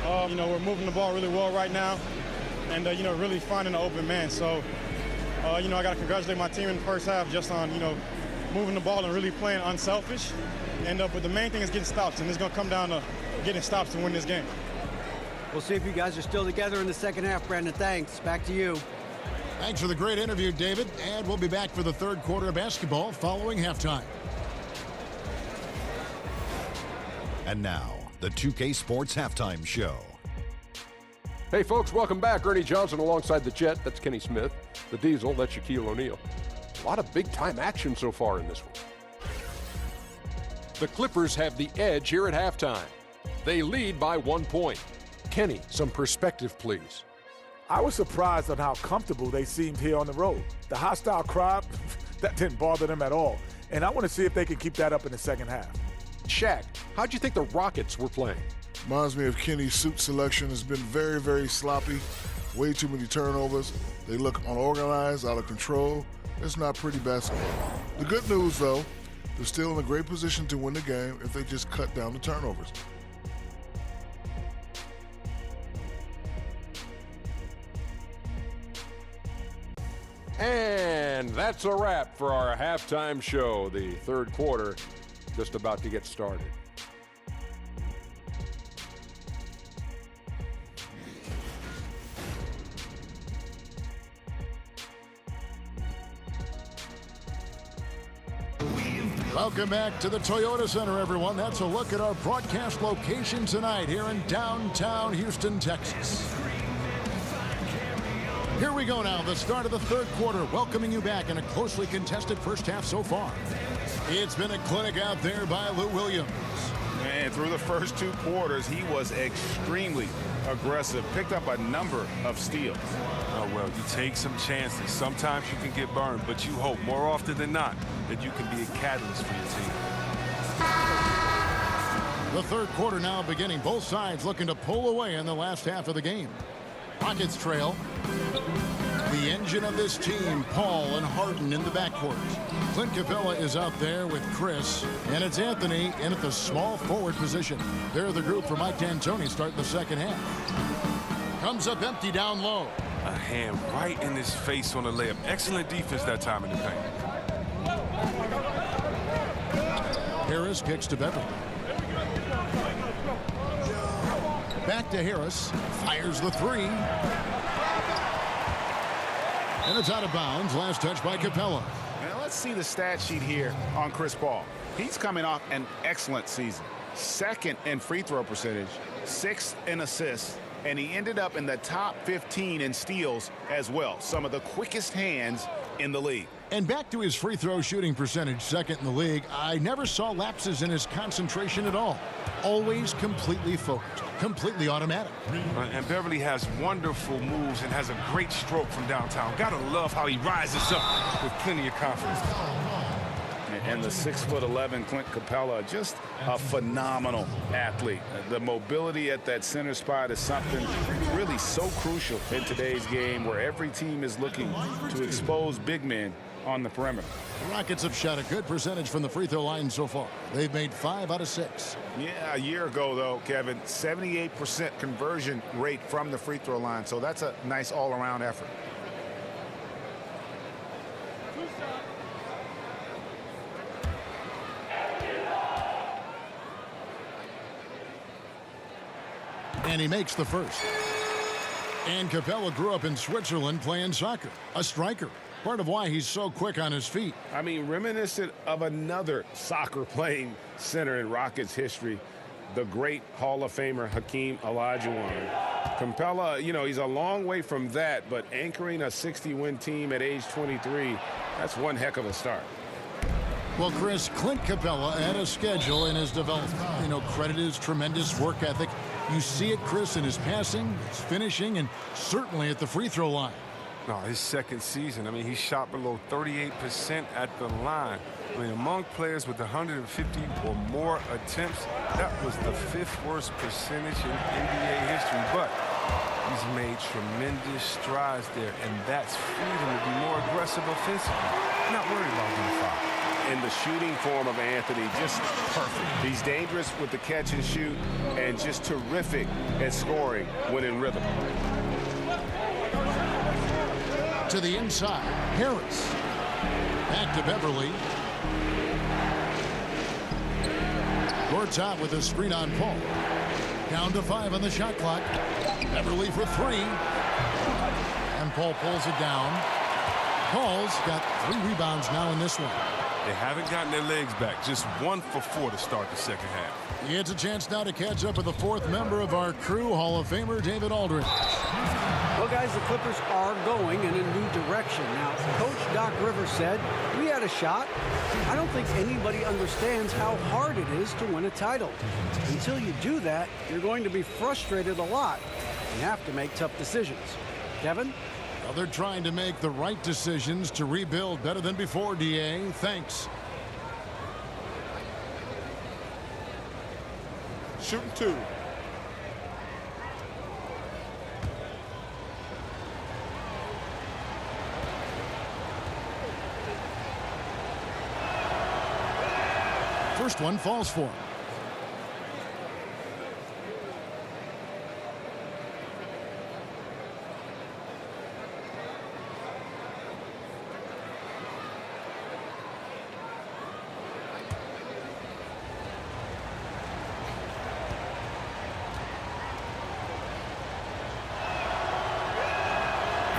We're moving the ball really well right now, and, really finding an open man. So, I got to congratulate my team in the first half just on, moving the ball and really playing unselfish. But the main thing is getting stops, and it's going to come down to getting stops to win this game. We'll see if you guys are still together in the second half, Brandon. Thanks. Back to you. Thanks for the great interview, David. And we'll be back for the third quarter of basketball following halftime. And now, the 2K Sports Halftime Show. Hey, folks, welcome back. Ernie Johnson alongside the Jet. That's Kenny Smith. The Diesel, that's Shaquille O'Neal. A lot of big-time action so far in this one. The Clippers have the edge here at halftime. They lead by 1 point. Kenny, some perspective, please. I was surprised on how comfortable they seemed here on the road. The hostile crowd, that didn't bother them at all. And I want to see if they can keep that up in the second half. Shaq, how'd you think the Rockets were playing? Reminds me of Kenny's suit selection. Has been very, very sloppy. Way too many turnovers. They look unorganized, out of control. It's not pretty basketball. The good news, though, they're still in a great position to win the game if they just cut down the turnovers. And that's a wrap for our halftime show. The third quarter just about to get started. Welcome back to the Toyota Center, everyone. That's a look at our broadcast location tonight here in downtown Houston, Texas. Here we go now, the start of the third quarter, welcoming you back in a closely contested first half so far. It's been a clinic out there by Lou Williams. And through the first 2 quarters, he was extremely aggressive, picked up a number of steals. Oh, well, you take some chances. Sometimes you can get burned, but you hope more often than not that you can be a catalyst for your team. The third quarter now beginning. Both sides looking to pull away in the last half of the game. Rockets trail. The engine of this team, Paul and Harden in the backcourt. Clint Capella is out there with Chris, and it's Anthony in at the small forward position. They're the group for Mike D'Antoni starting the second half. Comes up empty down low. A hand right in his face on the layup. Excellent defense that time in the paint. Harris kicks to Beverly. Back to Harris. Fires the three. And it's out of bounds. Last touch by Capella. Now let's see the stat sheet here on Chris Paul. He's coming off an excellent season. 2nd in free throw percentage, 6th in assists, and he ended up in the top 15 in steals as well. Some of the quickest hands in the league. And back to his free throw shooting percentage, 2nd in the league. I never saw lapses in his concentration at all. Always completely focused, completely automatic. And Beverly has wonderful moves and has a great stroke from downtown. Gotta love how he rises up with plenty of confidence. And the 6'11" Clint Capella, just a phenomenal athlete. The mobility at that center spot is something really so crucial in today's game where every team is looking to expose big men on the perimeter. The Rockets have shot a good percentage from the free throw line so far. They've made 5 out of 6. Yeah, a year ago, though, Kevin, 78% conversion rate from the free throw line. So that's a nice all-around effort. And he makes the first. And Capella grew up in Switzerland playing soccer, a striker. Part of why he's so quick on his feet. I mean, reminiscent of another soccer-playing center in Rockets history, the great Hall of Famer Hakeem Olajuwon. Capella, you know, he's a long way from that, but anchoring a 60-win team at age 23, that's one heck of a start. Well, Chris, Clint Capella had a schedule in his development. You know, credit his tremendous work ethic. You see it, Chris, in his passing, his finishing, and certainly at the free throw line. No, his second season, I mean, he shot below 38% at the line. I mean, among players with 150 or more attempts, that was the 5th worst percentage in NBA history. But he's made tremendous strides there, and that's freed him to be more aggressive offensively. Not worried about getting fouled. And the shooting form of Anthony, just perfect. He's dangerous with the catch and shoot and just terrific at scoring when in rhythm. To the inside, Harris. Back to Beverly. Court top with a screen on Paul. Down to 5 on the shot clock. Beverly for 3. And Paul pulls it down. Paul's got 3 rebounds now in this one. They haven't gotten their legs back. Just 1 for 4 to start the second half. It's a chance now to catch up with the 4th member of our crew, Hall of Famer David Aldridge. Well, guys, the Clippers are going in a new direction. Now, Coach Doc Rivers said, we had a shot. I don't think anybody understands how hard it is to win a title. Until you do that, you're going to be frustrated a lot and have to make tough decisions. Kevin? Well, they're trying to make the right decisions to rebuild better than before, D.A. Thanks. Shooting 2. First one falls for him.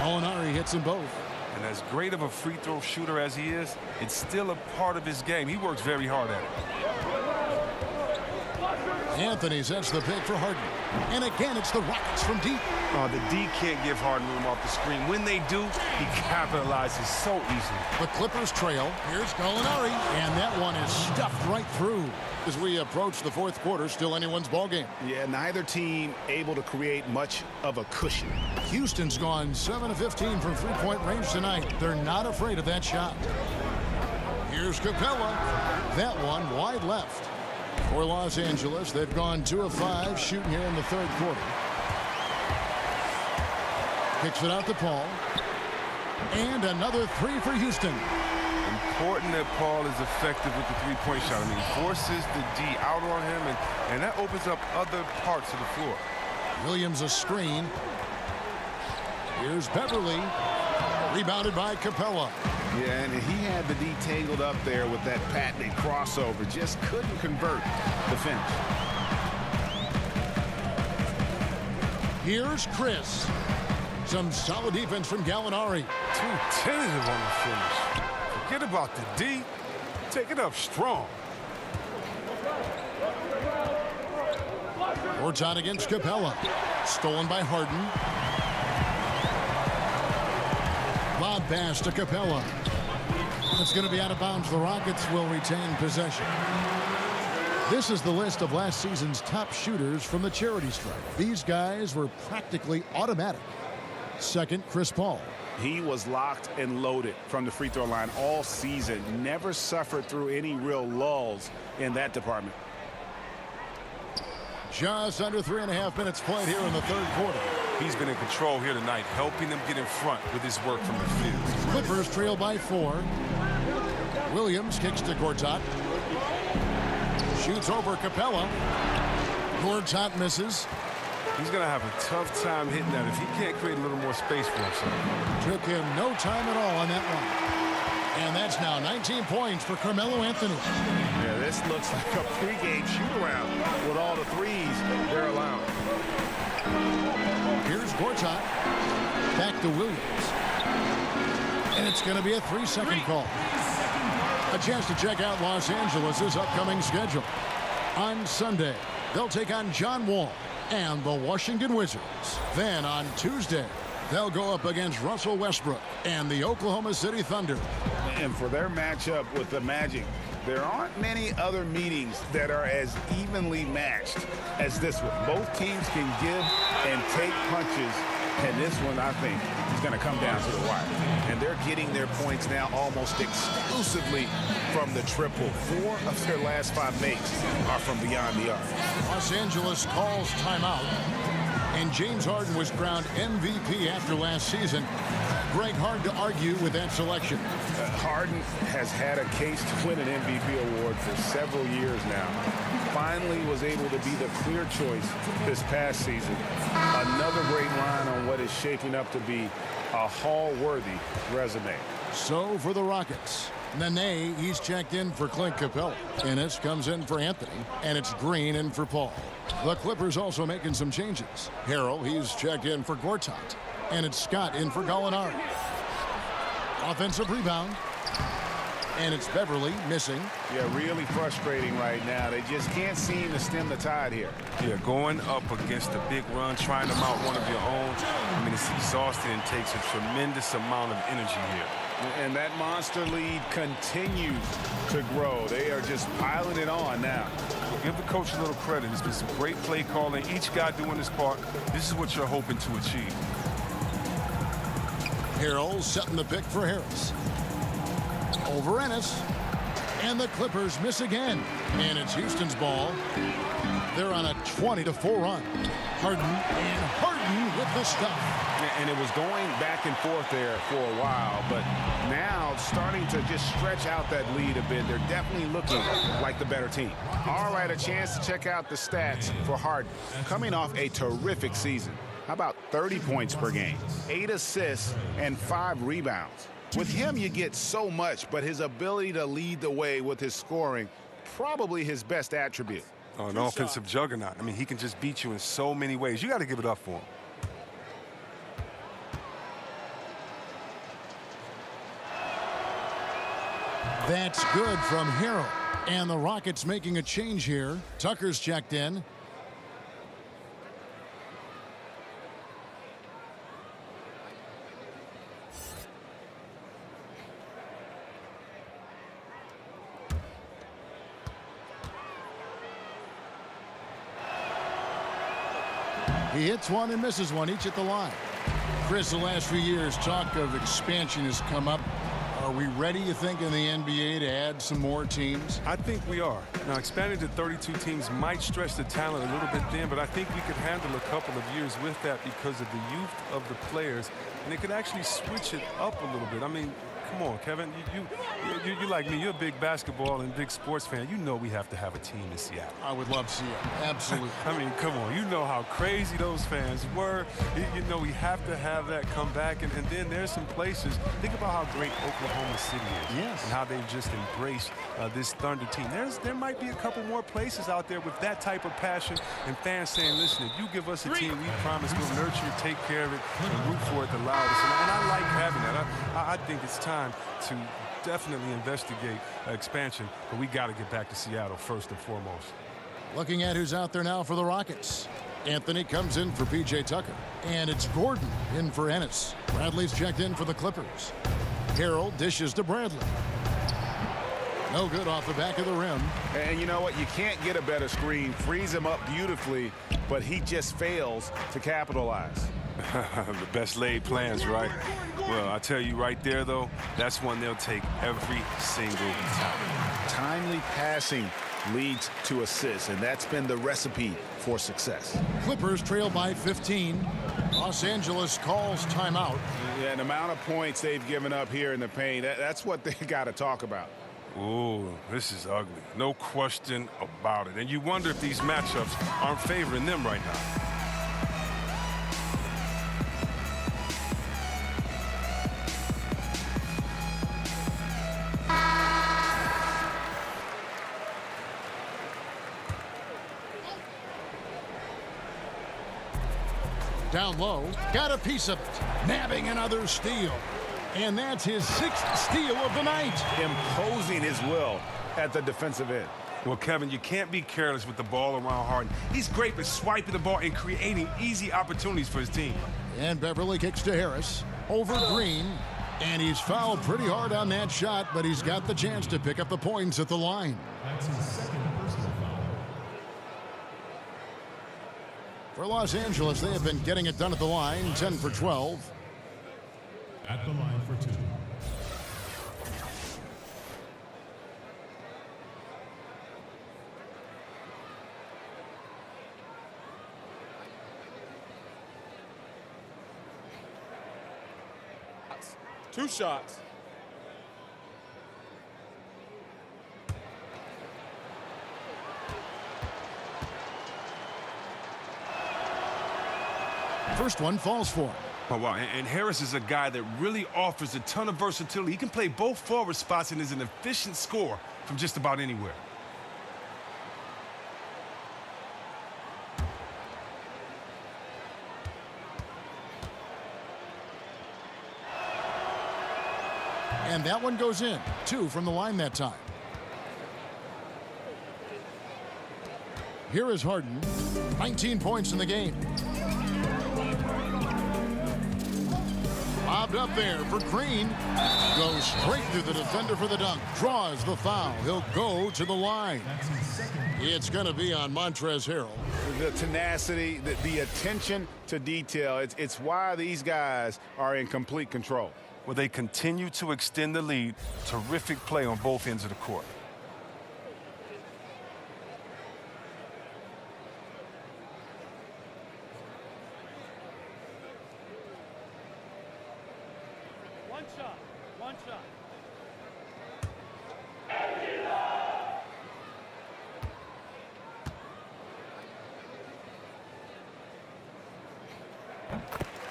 Molinari hits them both. And as great of a free throw shooter as he is, it's still a part of his game. He works very hard at it. Anthony sets the pick for Harden. And again, it's the Rockets from deep. Oh, the D can't give Harden room off the screen. When they do, he capitalizes so easily. The Clippers trail. Here's Molinari. And that one is stuffed right through. As we approach the 4th quarter, still anyone's ballgame. Yeah, neither team able to create much of a cushion. Houston's gone 7 of 15 from three-point range tonight. They're not afraid of that shot. Here's Capella. That one wide left. For Los Angeles, they've gone 2 of 5 shooting here in the 3rd quarter. Kicks it out to Paul. And another 3 for Houston. Important that Paul is effective with the three-point shot. I mean, he forces the D out on him, and that opens up other parts of the floor. Williams a screen. Here's Beverly. Rebounded by Capella. Yeah, and he had the D tangled up there with that patented crossover. Just couldn't convert the finish. Here's Chris. Some solid defense from Gallinari. Too tentative on the finish. Forget about the D. Take it up strong. Boards out against Capella. Stolen by Harden. Lob pass to Capella. It's going to be out of bounds. The Rockets will retain possession. This is the list of last season's top shooters from the charity stripe. These guys were practically automatic. Second, Chris Paul. He was locked and loaded from the free throw line all season. Never suffered through any real lulls in that department. Just under 3.5 minutes played here in the 3rd quarter. He's been in control here tonight, helping them get in front with his work from the field. Clippers trail by 4. Williams kicks to Gortat. Shoots over Capella. Gortat misses. He's going to have a tough time hitting that if he can't create a little more space for himself. Took him no time at all on that one. And that's now 19 points for Carmelo Anthony. Yeah, this looks like a pregame shoot-around with all the threes they're allowing. Here's Gortat. Back to Williams. And it's going to be a 3-second call. A chance to check out Los Angeles' upcoming schedule. On Sunday, they'll take on John Wall and the Washington Wizards. Then on Tuesday, they'll go up against Russell Westbrook and the Oklahoma City Thunder. And for their matchup with the Magic, there aren't many other meetings that are as evenly matched as this one. Both teams can give and take punches, and this one, I think, is going to come down to the wire. And they're getting their points now almost exclusively from the triple. 4 of their last 5 makes are from beyond the arc. Los Angeles calls timeout, and James Harden was crowned MVP after last season. Greg, hard to argue with that selection. Harden has had a case to win an MVP award for several years now. Finally was able to be the clear choice this past season. Another great line on what is shaping up to be a Hall-worthy resume. So for the Rockets, Nene, he's checked in for Clint Capella. Ennis comes in for Anthony, and it's Green in for Paul. The Clippers also making some changes. Harrell, he's checked in for Gortat, and it's Scott in for Gallinari. Offensive rebound, and it's Beverly missing. Yeah, really frustrating right now. They just can't seem to stem the tide here. Yeah, going up against a big run, trying to mount one of your own. I mean, it's exhausting and takes a tremendous amount of energy here. And that monster lead continues to grow. They are just piling it on now. Give the coach a little credit. It's been some great play calling. Each guy doing his part. This is what you're hoping to achieve. Harrell setting the pick for Harris. Over Ennis. And the Clippers miss again. And it's Houston's ball. They're on a 20-4 run. Harden with the stuff. And it was going back and forth there for a while, but now starting to just stretch out that lead a bit. They're definitely looking like the better team. All right, a chance to check out the stats for Harden. Coming off a terrific season. How about 30 points per game, 8 assists, and 5 rebounds? With him, you get so much, but his ability to lead the way with his scoring, probably his best attribute. Oh, an offensive juggernaut. I mean, he can just beat you in so many ways. You got to give it up for him. That's good from Harrell. And the Rockets making a change here. Tucker's checked in. He hits one and misses one, each at the line. Chris, the last few years, talk of expansion has come up. Are we ready, you think, in the NBA to add some more teams? I think we are. Now, expanding to 32 teams might stretch the talent a little bit thin, but I think we could handle a couple of years with that because of the youth of the players, and it could actually switch it up a little bit. I mean, come on, Kevin. You like me. You're a big basketball and big sports fan. You know we have to have a team in Seattle. I would love to see it. Absolutely. I mean, come on. You know how crazy those fans were. You know we have to have that come back. And then there's some places. Think about how great Oklahoma City is. Yes. And how they've just embraced this Thunder team. There might be a couple more places out there with that type of passion and fans saying, listen, if you give us a team, we promise we'll nurture it, take care of it, and root for it the loudest. And I like having that. I think it's time to definitely investigate expansion, but we got to get back to Seattle first and foremost. Looking at who's out there now for the Rockets. Anthony comes in for P.J. Tucker, and it's Gordon in for Ennis. Bradley's checked in for the Clippers. Harrell dishes to Bradley. No good off the back of the rim. And you know what? You can't get a better screen. Frees him up beautifully, but he just fails to capitalize. The best laid plans, right? Well, I tell you right there, though, that's one they'll take every single time. Timely passing leads to assists, and that's been the recipe for success. Clippers trail by 15. Los Angeles calls timeout. Yeah, the amount of points they've given up here in the paint, that's what they got to talk about. Oh, this is ugly. No question about it. And you wonder if these matchups aren't favoring them right now. Down low, got a piece of it, nabbing another steal. And that's his 6th steal of the night. Imposing his will at the defensive end. Well, Kevin, you can't be careless with the ball around Harden. He's great at swiping the ball and creating easy opportunities for his team. And Beverly kicks to Harris, over Green. And he's fouled pretty hard on that shot, but he's got the chance to pick up the points at the line. That's his 2nd personal foul. For Los Angeles, they have been getting it done at the line, 10 for 12. At the line for 2. Two shots. First one falls for him. Oh, wow. And Harris is a guy that really offers a ton of versatility. He can play both forward spots and is an efficient scorer from just about anywhere. And that one goes in. 2 from the line that time. Here is Harden. 19 points in the game. Lobbed up there for Green. Goes straight through the defender for the dunk. Draws the foul. He'll go to the line. It's going to be on Montrezl Harrell. The tenacity, the attention to detail, it's why these guys are in complete control. Well, they continue to extend the lead. Terrific play on both ends of the court. One shot. One shot.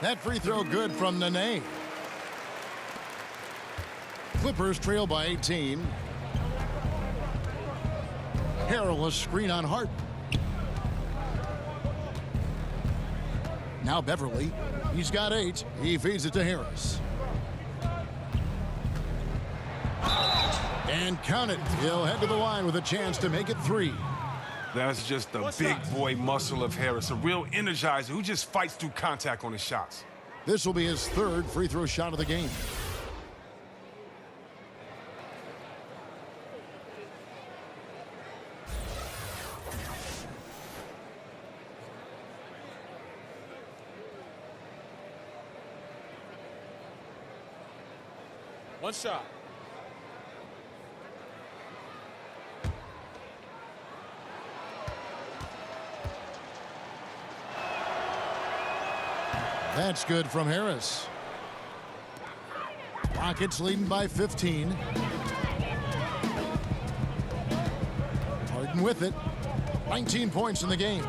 That free throw good from Nene. Clippers trail by 18. Harrell, a screen on Hart. Now Beverly. He's got 8. He feeds it to Harris. And count it. He'll head to the line with a chance to make it 3. That's just the big boy muscle of Harris, a real energizer who just fights through contact on his shots. This will be his 3rd free throw shot of the game. One shot. That's good from Harris. Rockets leading by 15. Harden with it. 19 points in the game.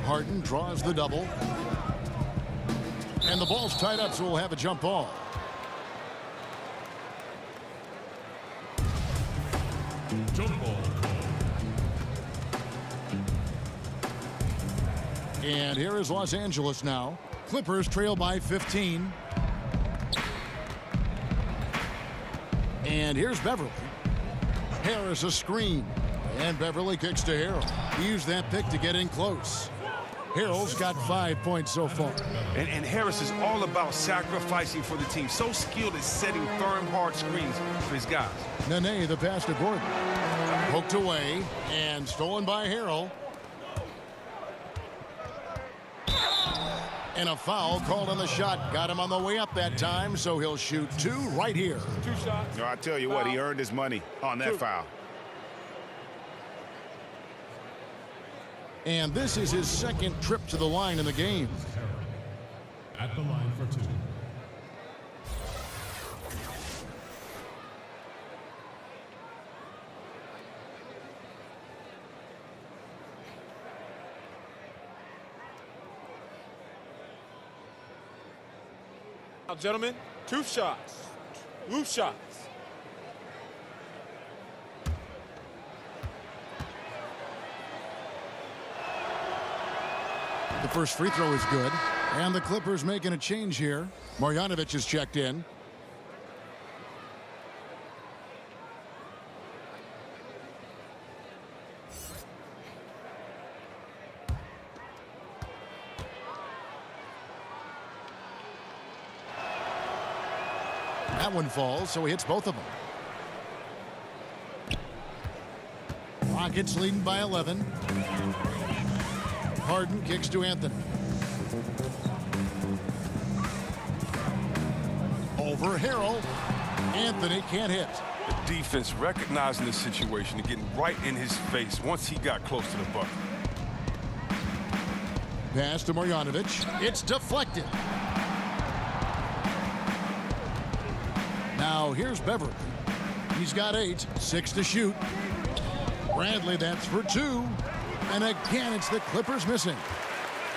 Harden draws the double. And the ball's tied up, so we'll have a jump ball. Jump ball. And here is Los Angeles now. Clippers trail by 15. And here's Beverly. Harris a screen. And Beverly kicks to Harrell. He used that pick to get in close. Harrell's got 5 points so far. And Harris is all about sacrificing for the team. So skilled at setting firm, hard screens for his guys. Nene, the pass to Gordon. Poked away and stolen by Harrell. And a foul called on the shot. Got him on the way up that time, so he'll shoot 2 right here. 2 shots. No, I tell you what, he earned his money on that foul. And this is his second trip to the line in the game. At the line for 2. Now, gentlemen, 2 shots. 2 shots. The first free throw is good. And the Clippers making a change here. Marjanovic is checked in. That one falls, so he hits both of them. Rockets leading by 11. Harden kicks to Anthony. Over Harrell. Anthony can't hit. The defense recognizing the situation and getting right in his face once he got close to the bucket. Pass to Marjanovic. It's deflected. Now here's Beverly. He's got 8, 6 to shoot. Bradley, that's for 2. And again, it's the Clippers missing.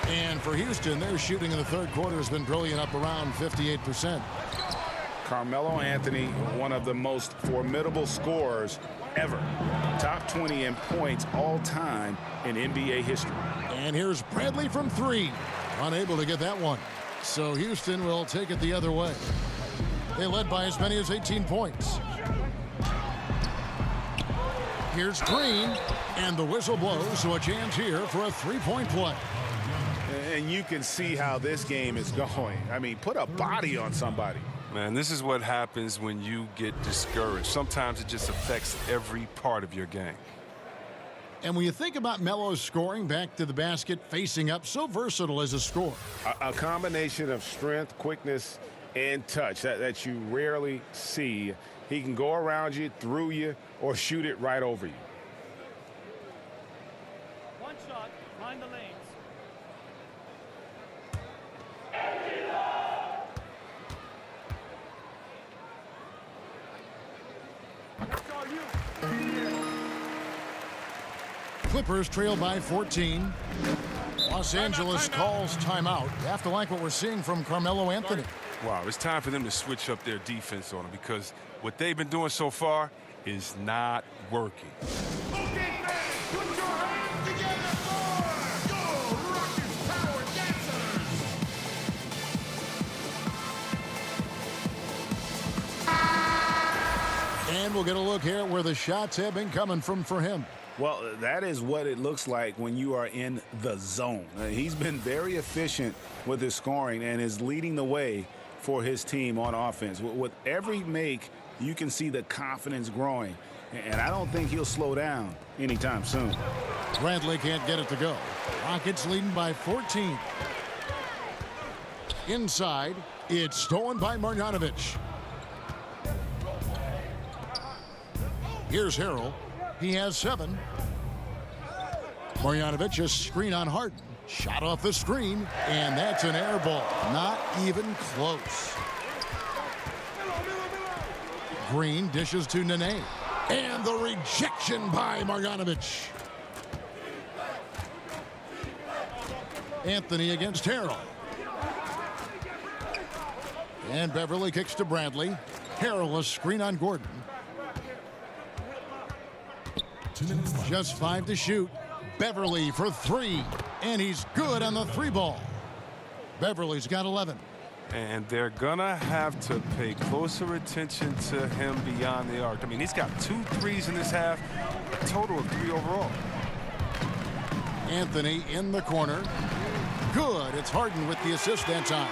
And for Houston, their shooting in the third quarter has been brilliant, up around 58%. Carmelo Anthony, one of the most formidable scorers ever. Top 20 in points all time in NBA history. And here's Bradley from 3. Unable to get that one. So Houston will take it the other way. They led by as many as 18 points. Here's Green, and the whistle blows, so a chance here for a three-point play. And you can see how this game is going. I mean, put a body on somebody. Man, this is what happens when you get discouraged. Sometimes it just affects every part of your game. And when you think about Melo's scoring back to the basket, facing up, so versatile as a scorer. A combination of strength, quickness, and touch that you rarely see. He can go around you, through you, or shoot it right over you. One shot, mind the lanes. Clippers trail by 14. Los Angeles calls timeout. You have to like what we're seeing from Carmelo Anthony. Wow, it's time for them to switch up their defense on him because what they've been doing so far is not working. Okay, fans, put your hands together for your Rockets Power Dancers. And we'll get a look here where the shots have been coming from for him. Well, that is what it looks like when you are in the zone. He's been very efficient with his scoring and is leading the way for his team on offense. With every make, you can see the confidence growing. And I don't think he'll slow down anytime soon. Bradley can't get it to go. Rockets leading by 14. Inside, it's stolen by Marjanovic. Here's Harrell. He has 7. Marjanovic, a screen on Harden. Shot off the screen, and that's an air ball. Not even close. Green dishes to Nene. And the rejection by Marjanovic. Anthony against Harrell. And Beverly kicks to Bradley. Harrell, a screen on Gordon. Just 5 to shoot. Beverly for 3. And he's good on the 3 ball. Beverly's got 11. And they're going to have to pay closer attention to him beyond the arc. I mean, he's got 2 threes in this half, a total of 3 overall. Anthony in the corner. Good. It's Harden with the assist that time.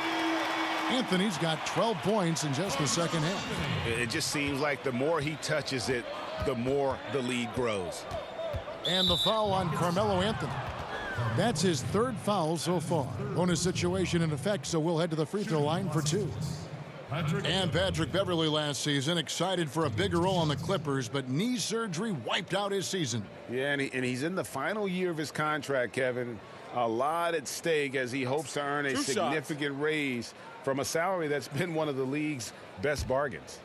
Anthony's got 12 points in just the second half. It just seems like the more he touches it, the more the lead grows. And the foul on Carmelo Anthony. That's his 3rd foul so far. Bonus situation in effect, so we'll head to the free throw line for 2. And Patrick Beverley last season excited for a bigger role on the Clippers, but knee surgery wiped out his season. Yeah, and he's in the final year of his contract, Kevin. A lot at stake as he hopes to earn a significant raise from a salary that's been one of the league's best bargains.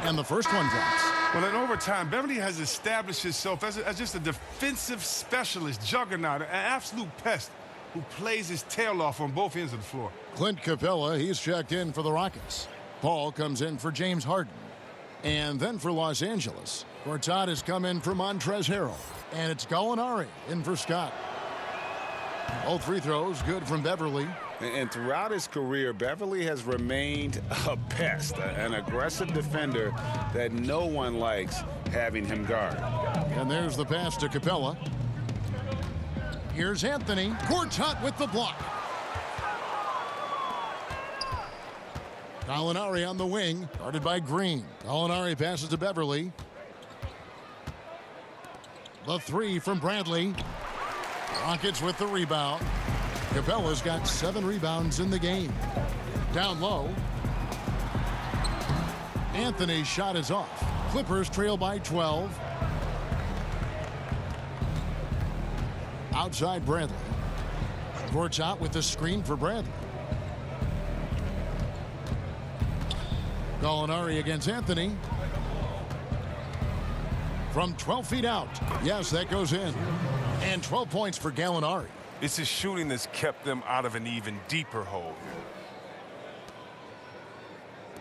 And the first one drops. Well, in overtime, Beverly has established himself as just a defensive specialist, juggernaut, an absolute pest who plays his tail off on both ends of the floor. Clint Capella, he's checked in for the Rockets. Paul comes in for James Harden. And then for Los Angeles, Gortat has come in for Montrezl Harrell. And it's Gallinari in for Scott. Both free throws good from Beverly. And throughout his career, Beverly has remained a pest, an aggressive defender that no one likes having him guard. And there's the pass to Capella. Here's Anthony. Gortat with the block. Gallinari on the wing, guarded by Green. Gallinari passes to Beverly. The three from Bradley. Rockets with the rebound. Capella's got 7 rebounds in the game. Down low. Anthony's shot is off. Clippers trail by 12. Outside Bradley. Gortat with the screen for Bradley. Gallinari against Anthony. From 12 feet out. Yes, that goes in. And 12 points for Gallinari. It's his shooting that's kept them out of an even deeper hole.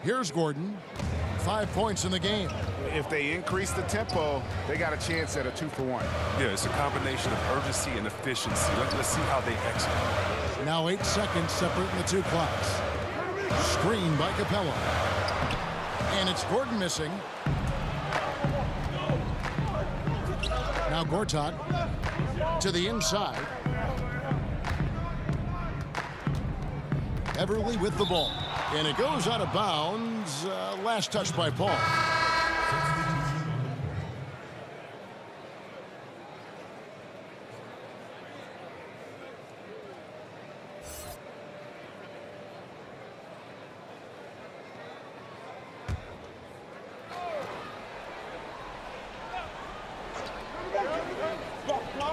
Here's Gordon. 5 points in the game. If they increase the tempo, they got a chance at a 2-for-1. Yeah, it's a combination of urgency and efficiency. Let's see how they execute. Now 8 seconds separating the two clocks. Screen by Capella. And it's Gordon missing. Now Gortat to the inside. Beverly with the ball. And it goes out of bounds. Last touch by Paul.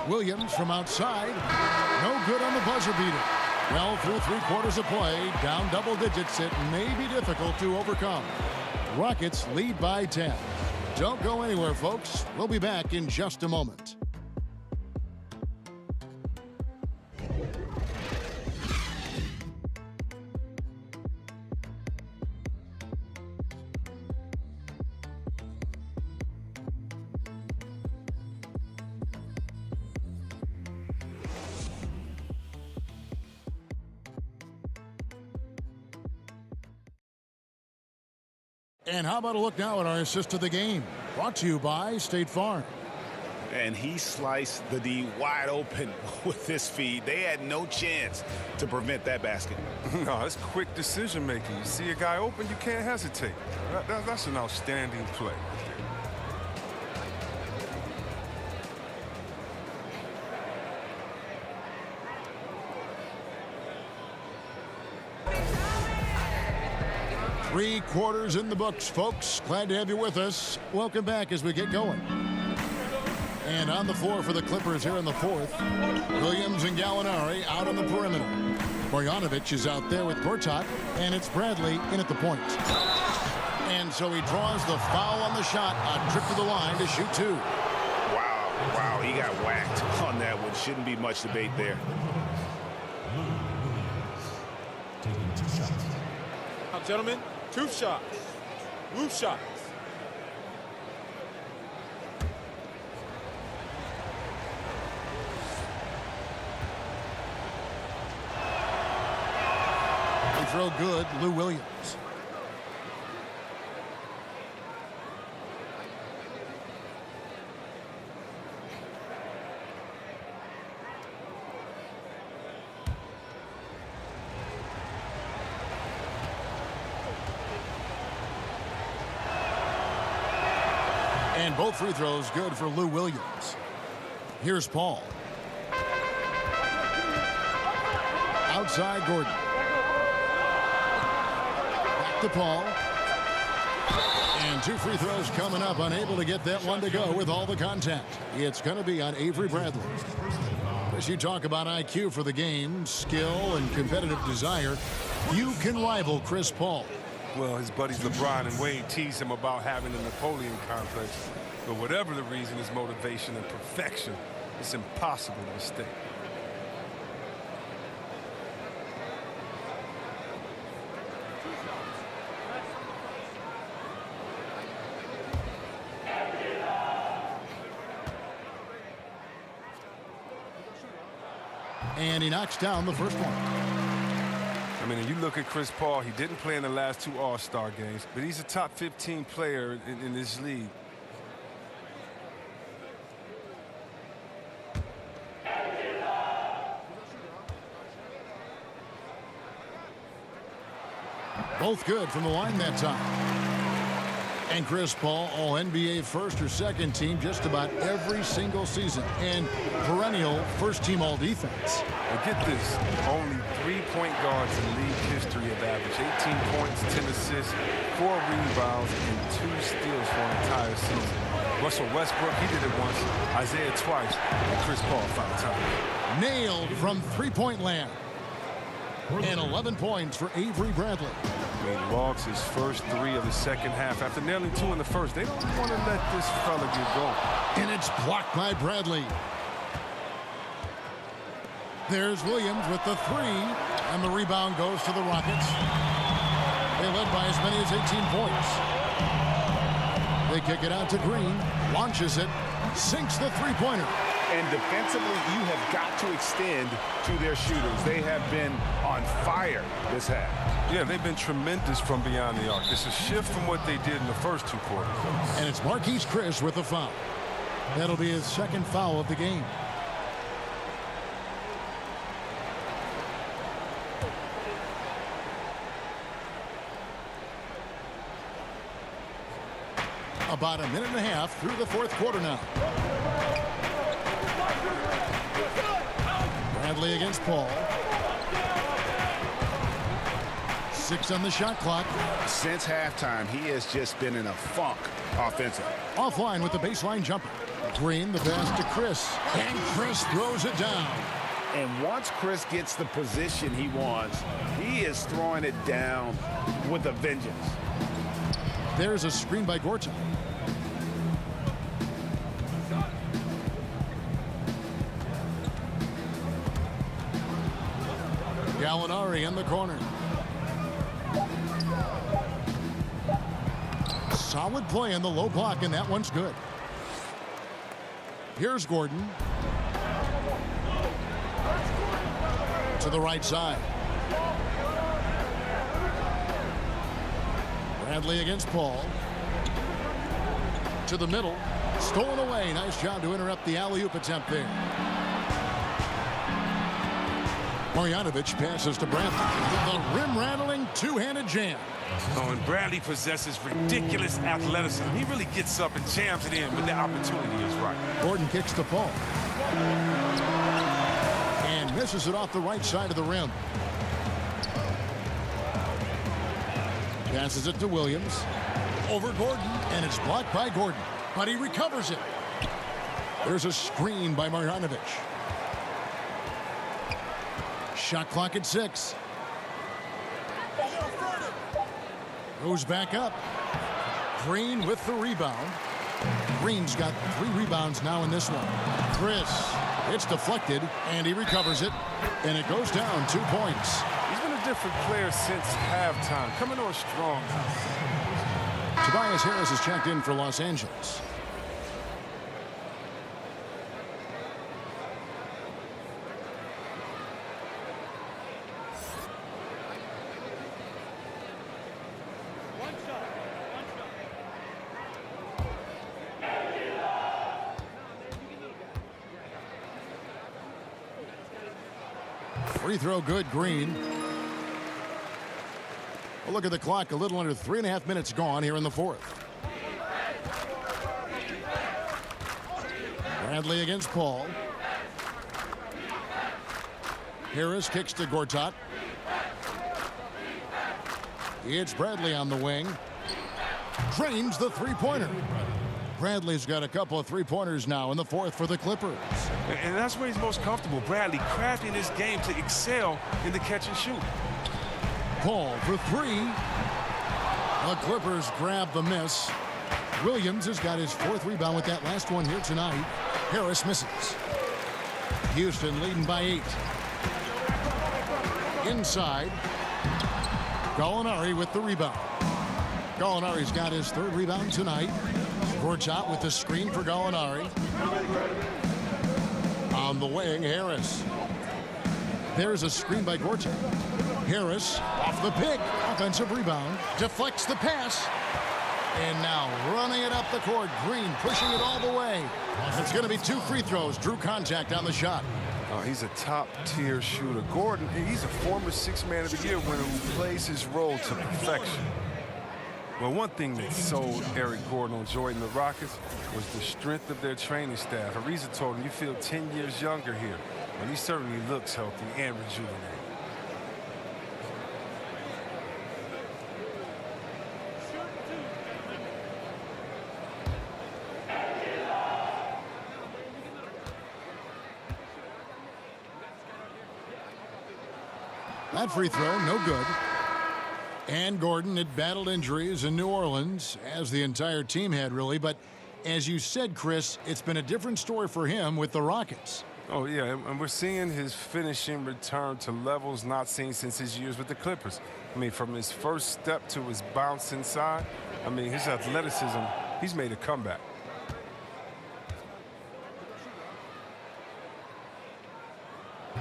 Williams from outside. No good on the buzzer beater. Well, through 3/4 of play, down double digits, it may be difficult to overcome. Rockets lead by 10. Don't go anywhere, folks. We'll be back in just a moment. And how about a look now at our assist of the game? Brought to you by State Farm. And he sliced the D wide open with his feed. They had no chance to prevent that basket. No, it's quick decision making. You see a guy open, you can't hesitate. That's an outstanding play. Three-quarters in the books, folks. Glad to have you with us. Welcome back as we get going. And on the floor for the Clippers here in the fourth, Williams and Gallinari out on the perimeter. Bojanovic is out there with Gortat, and it's Bradley in at the point. And so he draws the foul on the shot, a trip to the line to shoot 2. Wow, he got whacked on that one. Shouldn't be much debate there. Now, gentlemen, 2 shots. Roof shots. Free throw good, Lou Williams. And both free throws good for Lou Williams. Here's Paul. outside Gordon. Back to Paul. And 2 free throws coming up, unable to get that one to go with all the contact. It's going to be on Avery Bradley. As you talk about IQ for the game, skill and competitive desire, you can rival Chris Paul. Well, his buddies LeBron and Wade tease him about having a Napoleon complex. But whatever the reason, his motivation and perfection, it's impossible to mistake. And he knocks down the first one. I mean, you look at Chris Paul, he didn't play in the last 2 All-Star games, but he's a top 15 player in this league. Both good from the line that time. And Chris Paul, all NBA first or second team just about every single season. And perennial first-team all-defense. Now get this, only 3 point guards in league history have averaged 18 points, 10 assists, 4 rebounds, and 2 steals for an entire season. Russell Westbrook, he did it once, Isaiah twice, and Chris Paul 5 times. Nailed from three-point land. And 11 points for Avery Bradley. He logs his first 3 of the second half after nailing 2 in the first. They don't want to let this fella get going. And it's blocked by Bradley. There's Williams with the 3, and the rebound goes to the Rockets. They led by as many as 18 points. They kick it out to Green, launches it, sinks the three-pointer. And defensively, you have got to extend to their shooters. They have been on fire this half. Yeah, they've been tremendous from beyond the arc. It's a shift from what they did in the first 2 quarters. And it's Marquise Chris with the foul. That'll be his second foul of the game. About a minute and a half through the fourth quarter now. Bradley against Paul. 6 on the shot clock. Since halftime, he has just been in a funk offensively. Offline with the baseline jumper. Green, the pass to Chris. And Chris throws it down. And once Chris gets the position he wants, he is throwing it down with a vengeance. There's a screen by Gorton. Gallinari in the corner. Solid play in the low block, and that one's good. Here's Gordon. To the right side. Bradley against Paul. To the middle. Stolen away. Nice job to interrupt the alley-oop attempt there. Marjanovic passes to Bradley. The rim-rattling two-handed jam. Oh, and Bradley possesses ridiculous athleticism. He really gets up and jams it in when the opportunity is right. Gordon kicks to Paul. And misses it off the right side of the rim. Passes it to Williams. Over Gordon, and it's blocked by Gordon. But he recovers it. There's a screen by Marjanovic. Shot clock at 6. Goes back up. Green with the rebound. Green's got 3 rebounds now in this one. Chris, it's deflected, and he recovers it. And it goes down 2 points. He's been a different player since halftime, coming on strong. Tobias Harris has checked in for Los Angeles. Free throw good, Green. Well, look at the clock. A little under 3.5 minutes gone here in the fourth. Bradley against Paul. Harris kicks to Gortat. It's Bradley on the wing. Drains the three-pointer. Bradley's got a couple of three-pointers now in the fourth for the Clippers. And that's where he's most comfortable. Bradley crafting this game to excel in the catch and shoot. Paul for three. The Clippers grab the miss. Williams has got his fourth rebound with that last one here tonight. Harris misses. Houston leading by 8. Inside. Gallinari with the rebound. Gallinari's got his third rebound tonight. Gortat with the screen for Gallinari. On the wing, Harris. There's a screen by Gortat. Harris off the pick. Offensive rebound. Deflects the pass. And now running it up the court. Green pushing it all the way. It's going to be 2 free throws. Drew contact on the shot. Oh, he's a top-tier shooter. Gordon, he's a former 6th Man of the Year winner who plays his role to perfection. Well, one thing that sold Eric Gordon on Jordan the Rockets was the strength of their training staff. Ariza told him, you feel 10 years younger here. And he certainly looks healthy and rejuvenated. That free throw, no good. And Gordon had battled injuries in New Orleans, as the entire team had, really. But as you said, Chris, it's been a different story for him with the Rockets. Oh, yeah, and we're seeing his finishing return to levels not seen since his years with the Clippers. I mean, from his first step to his bounce inside, I mean, his athleticism, he's made a comeback.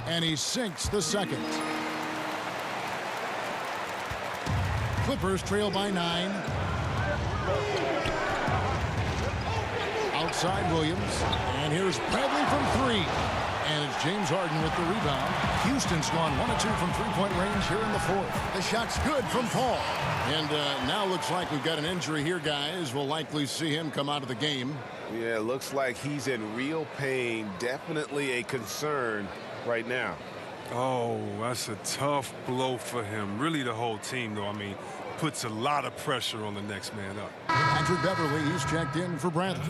And he sinks the second. Clippers trail by 9. Outside Williams. And here's Bradley from 3. And it's James Harden with the rebound. Houston's gone 1 of 2 from three-point range here in the fourth. The shot's good from Paul. And now looks like we've got an injury here, guys. We'll likely see him come out of the game. Yeah, looks like he's in real pain. Definitely a concern right now. Oh, that's a tough blow for him. Really the whole team, though. I mean, puts a lot of pressure on the next man up. Patrick Beverly, he's checked in for Bradley.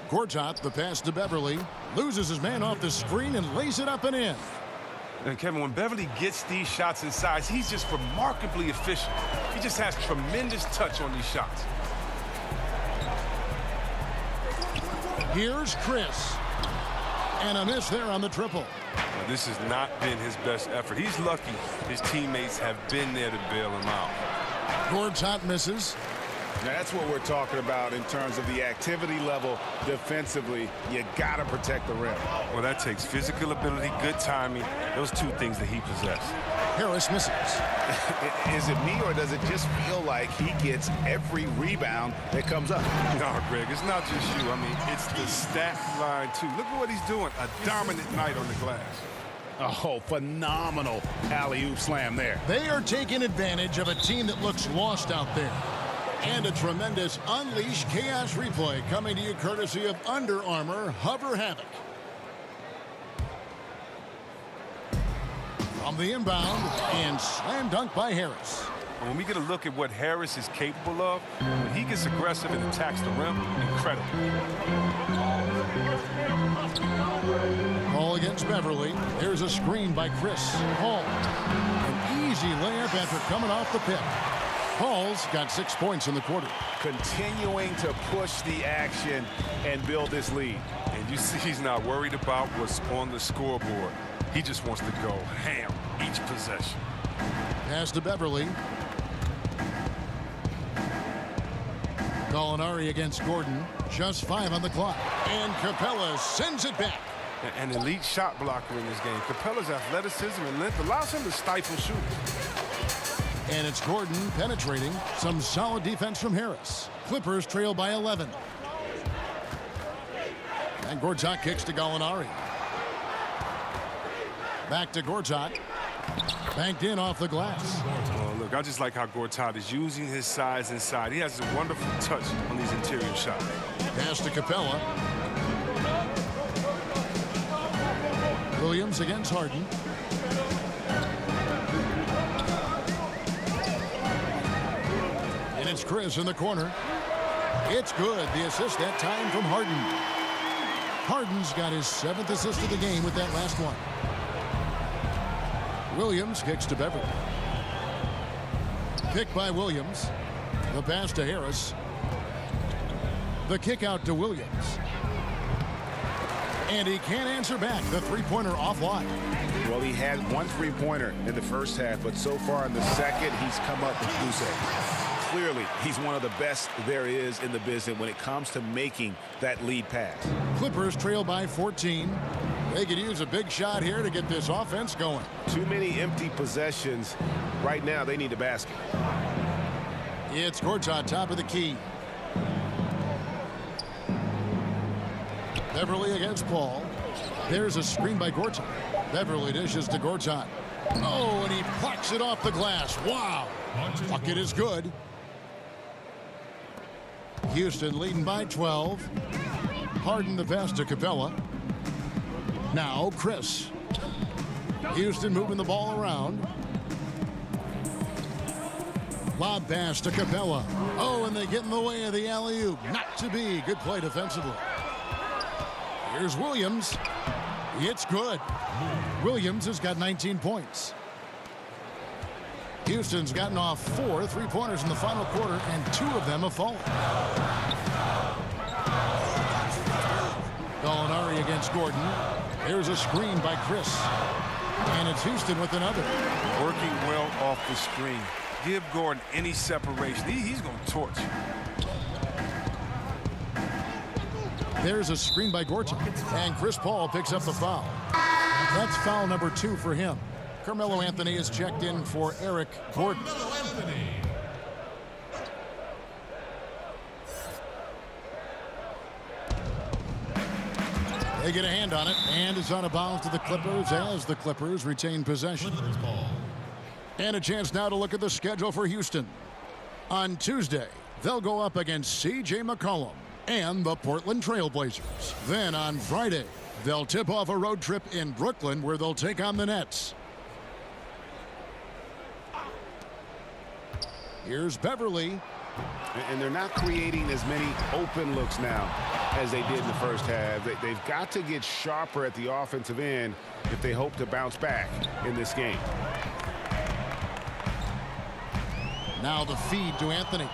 Gortat, the pass to Beverly, loses his man off the screen and lays it up and in. And Kevin, when Beverly gets these shots inside, he's just remarkably efficient. He just has tremendous touch on these shots. Here's Chris. And a miss there on the triple. Now, this has not been his best effort. He's lucky his teammates have been there to bail him out. Gortat misses. Now, that's what we're talking about in terms of the activity level defensively. You got to protect the rim. Well, that takes physical ability, good timing, those 2 things that he possesses. Harris misses. Is it me, or does it just feel like he gets every rebound that comes up? No, Greg, it's not just you. I mean, it's the stat line, too. Look at what he's doing. A dominant night on the glass. Oh, phenomenal alley-oop slam there. They are taking advantage of a team that looks lost out there. And a tremendous Unleash Chaos replay coming to you courtesy of Under Armour Hover Havoc. From the inbound, and slam dunk by Harris. When we get a look at what Harris is capable of, when he gets aggressive and attacks the rim, incredible. Ball against Beverly. There's a screen by Chris Paul. An easy layup after coming off the pick. Paul's got 6 points in the quarter. Continuing to push the action and build this lead. And you see he's not worried about what's on the scoreboard. He just wants to go ham each possession. Pass to Beverly. Gallinari against Gordon. Just 5 on the clock. And Capella sends it back. An elite shot blocker in this game. Capella's athleticism and length allows him to stifle shooters. And it's Gordon penetrating. Some solid defense from Harris. Clippers trail by 11. And Gortat kicks to Gallinari. Back to Gortat. Banked in off the glass. Oh, look, Look, I just like how Gortat is using his size inside. He has a wonderful touch on these interior shots. Pass to Capella. Williams against Harden. And it's Chris in the corner. It's good. The assist that time from Harden. Harden's got his 7th assist of the game with that last one. Williams kicks to Beverly. Pick by Williams. The pass to Harris. The kick out to Williams. And he can't answer back. The three-pointer offline. Well, he had one three-pointer in the first half, but so far in the second, he's come up with loose ends. Clearly, he's one of the best there is in the business when it comes to making that lead pass. Clippers trail by 14. They could use a big shot here to get this offense going. Too many empty possessions. Right now, they need a basket. It's Gortat, top of the key. Beverly against Paul. There's a screen by Gortat. Beverly dishes to Gortat. Oh, and he plucks it off the glass. Wow. Bucket is good. Houston leading by 12. Harden the pass to Capella. Now Chris. Houston moving the ball around. Lob pass to Capella. Oh, and they get in the way of the alley-oop. Not to be. Good play defensively. Here's Williams. It's good. Williams has got 19 points. Houston's gotten off 4 three-pointers in the final quarter, and 2 of them have fallen. Gallinari against Gordon. There's a screen by Chris. And it's Houston with another. Working well off the screen. Give Gordon any separation. He's going to torch. There's a screen by Gortat, and Chris Paul picks up the foul. That's foul number 2 for him. Carmelo Anthony is checked in for Eric Gordon. They get a hand on it, and it's out of bounds to the Clippers as the Clippers retain possession. And a chance now to look at the schedule for Houston. On Tuesday, they'll go up against C.J. McCollum and the Portland Trail Blazers. Then on Friday, they'll tip off a road trip in Brooklyn where they'll take on the Nets. Here's Beverly. And they're not creating as many open looks now as they did in the first half. They've got to get sharper at the offensive end if they hope to bounce back in this game. Now the feed to Anthony.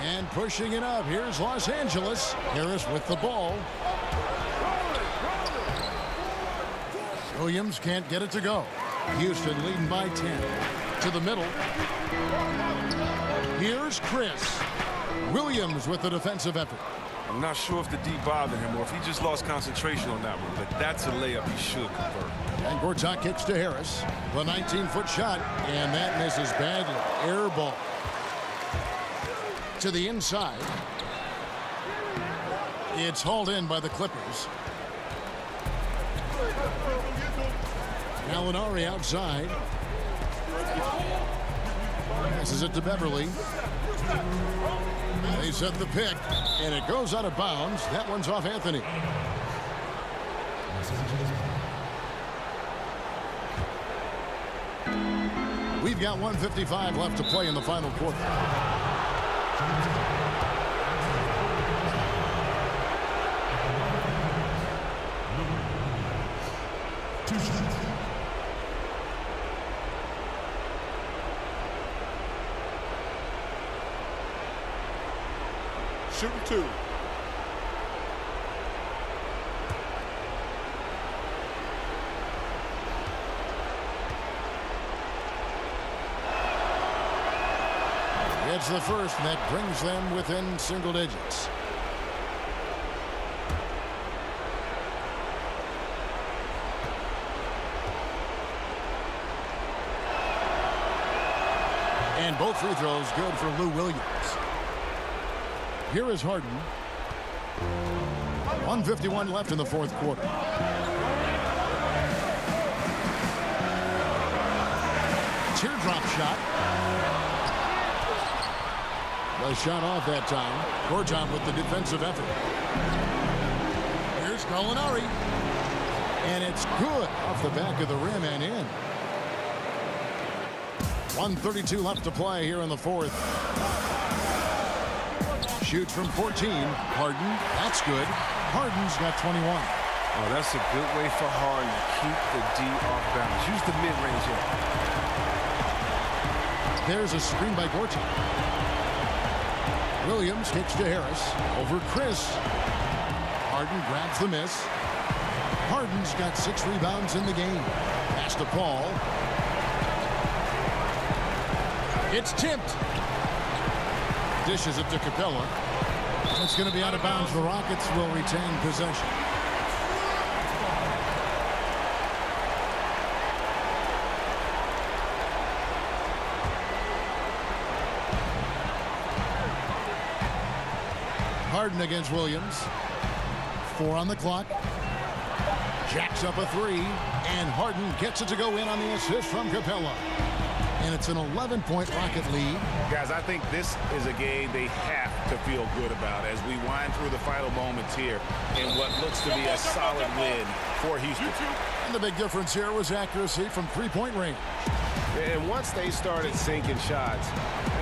And pushing it up. Here's Los Angeles. Harris with the ball. Williams can't get it to go. Houston leading by 10. To the middle. Here's Chris. Williams with the defensive effort. I'm not sure if the D bothered him or if he just lost concentration on that one, but that's a layup he should convert. And Gortat kicks to Harris. The 19-foot shot, and that misses badly. Air ball. To the inside. It's hauled in by the Clippers. Gallinari outside. Passes it to Beverly. They set the pick, and it goes out of bounds. That one's off Anthony. We've got 1:55 left to play in the final quarter. Shooting 2. It's the first, and that brings them within single digits. And both free throws good for Lou Williams. Here is Harden. 1:51 left in the fourth quarter. teardrop shot. The shot off that time. Gorton with the defensive effort. Here's Gallinari. And it's good off the back of the rim and in. 1:32 left to play here in the fourth. Shoots from 14. Harden, that's good. Harden's got 21. Oh, that's a good way for Harden to keep the D off balance. Use the mid-range here. There's a screen by Gorton. Williams kicks to Harris. Over Chris. Harden grabs the miss. Harden's got 6 rebounds in the game. Pass to Paul. It's tipped. Dishes it to Capella. It's going to be out of bounds. The Rockets will retain possession. Harden against Williams. 4 on the clock. Jacks up a 3, and Harden gets it to go in on the assist from Capella. And it's an 11-point Rocket lead. Guys, I think this is a game they have to feel good about as we wind through the final moments here in what looks to be a solid win for Houston. And the big difference here was accuracy from three-point range. And once they started sinking shots,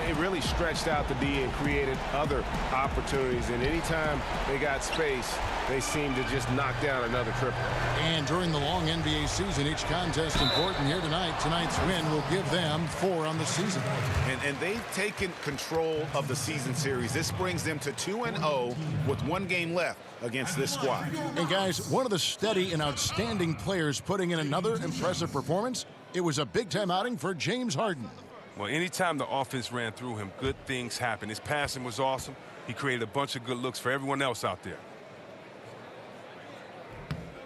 it really stretched out the D and created other opportunities. And anytime they got space, they seemed to just knock down another triple. And during the long NBA season, each contest important here tonight. Tonight's win will give them 4 on the season. And they've taken control of the season series. This brings them to 2-0 with 1 game left against this squad. And guys, one of the steady and outstanding players putting in another impressive performance. It was a big-time outing for James Harden. Well, anytime the offense ran through him, good things happened. His passing was awesome. He created a bunch of good looks for everyone else out there.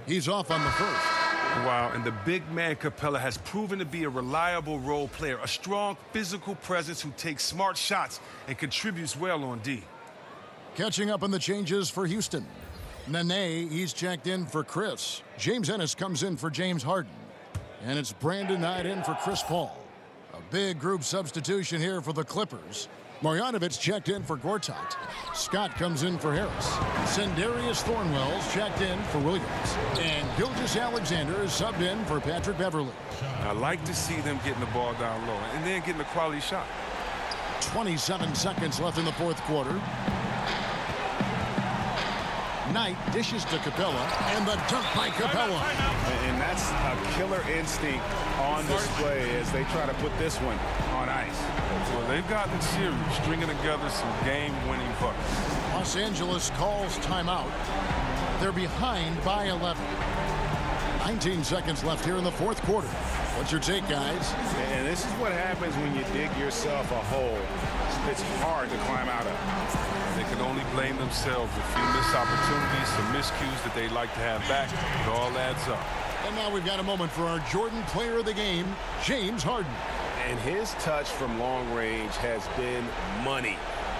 He's off on the first. Wow, and the big man Capella has proven to be a reliable role player, a strong physical presence who takes smart shots and contributes well on D. Catching up on the changes for Houston. Nene, he's checked in for Chris. James Ennis comes in for James Harden. And it's Brandon Knight in for Chris Paul. A big group substitution here for the Clippers. Marjanovic checked in for Gortat. Scott comes in for Harris. Sendarius Thornwell's checked in for Williams. And Gilgeous-Alexander is subbed in for Patrick Beverley. I like to see them getting the ball down low and then getting a quality shot. 27 seconds left in the fourth quarter. Knight dishes to Capella, and the dunk by Capella. And that's a killer instinct on display as they try to put this one on ice. Well, they've gotten serious, stringing together some game-winning buckets. Los Angeles calls timeout. They're behind by 11. 19 seconds left here in the fourth quarter. What's your take, guys? And this is what happens when you dig yourself a hole. It's hard to climb out of. They can only blame themselves. A few missed opportunities, some miscues that they'd like to have back. It all adds up. And now we've got a moment for our Jordan player of the game, James Harden. And his touch from long range has been money.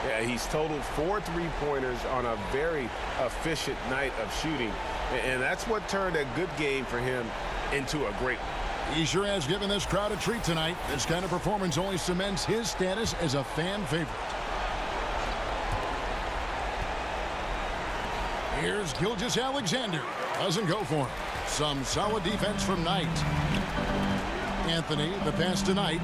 Yeah, he's totaled 4 3-pointers on a very efficient night of shooting. And that's what turned a good game for him into a great one. He sure has given this crowd a treat tonight. This kind of performance only cements his status as a fan favorite. Here's Gilgeous-Alexander. Doesn't go for him. Some solid defense from Knight. Anthony, the pass to Knight.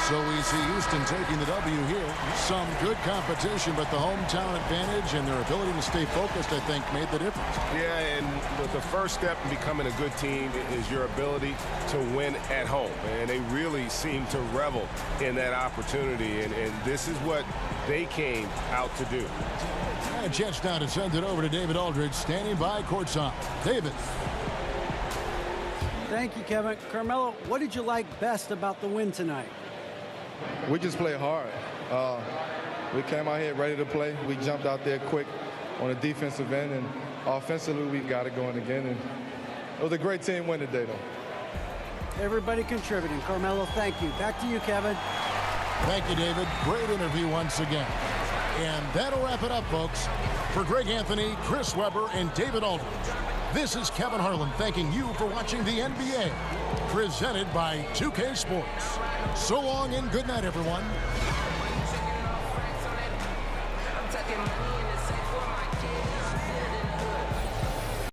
So we see Houston taking the W here. Some good competition, but the hometown advantage and their ability to stay focused, I think, made the difference. Yeah, and the first step in becoming a good team is your ability to win at home. And they really seem to revel in that opportunity. And this is what they came out to do. And a chance now to send it over to David Aldridge, standing by courtside. David. Thank you, Kevin. Carmelo, what did you like best about the win tonight? We just played hard. We came out here ready to play. We jumped out there quick on the defensive end, and offensively we got it going again. And it was a great team win today, though. Everybody contributing. Carmelo, thank you. Back to you, Kevin. Thank you, David. Great interview once again. And that'll wrap it up, folks. For Greg Anthony, Chris Webber, and David Aldridge, this is Kevin Harlan thanking you for watching the NBA, presented by 2K Sports. So long and good night, everyone.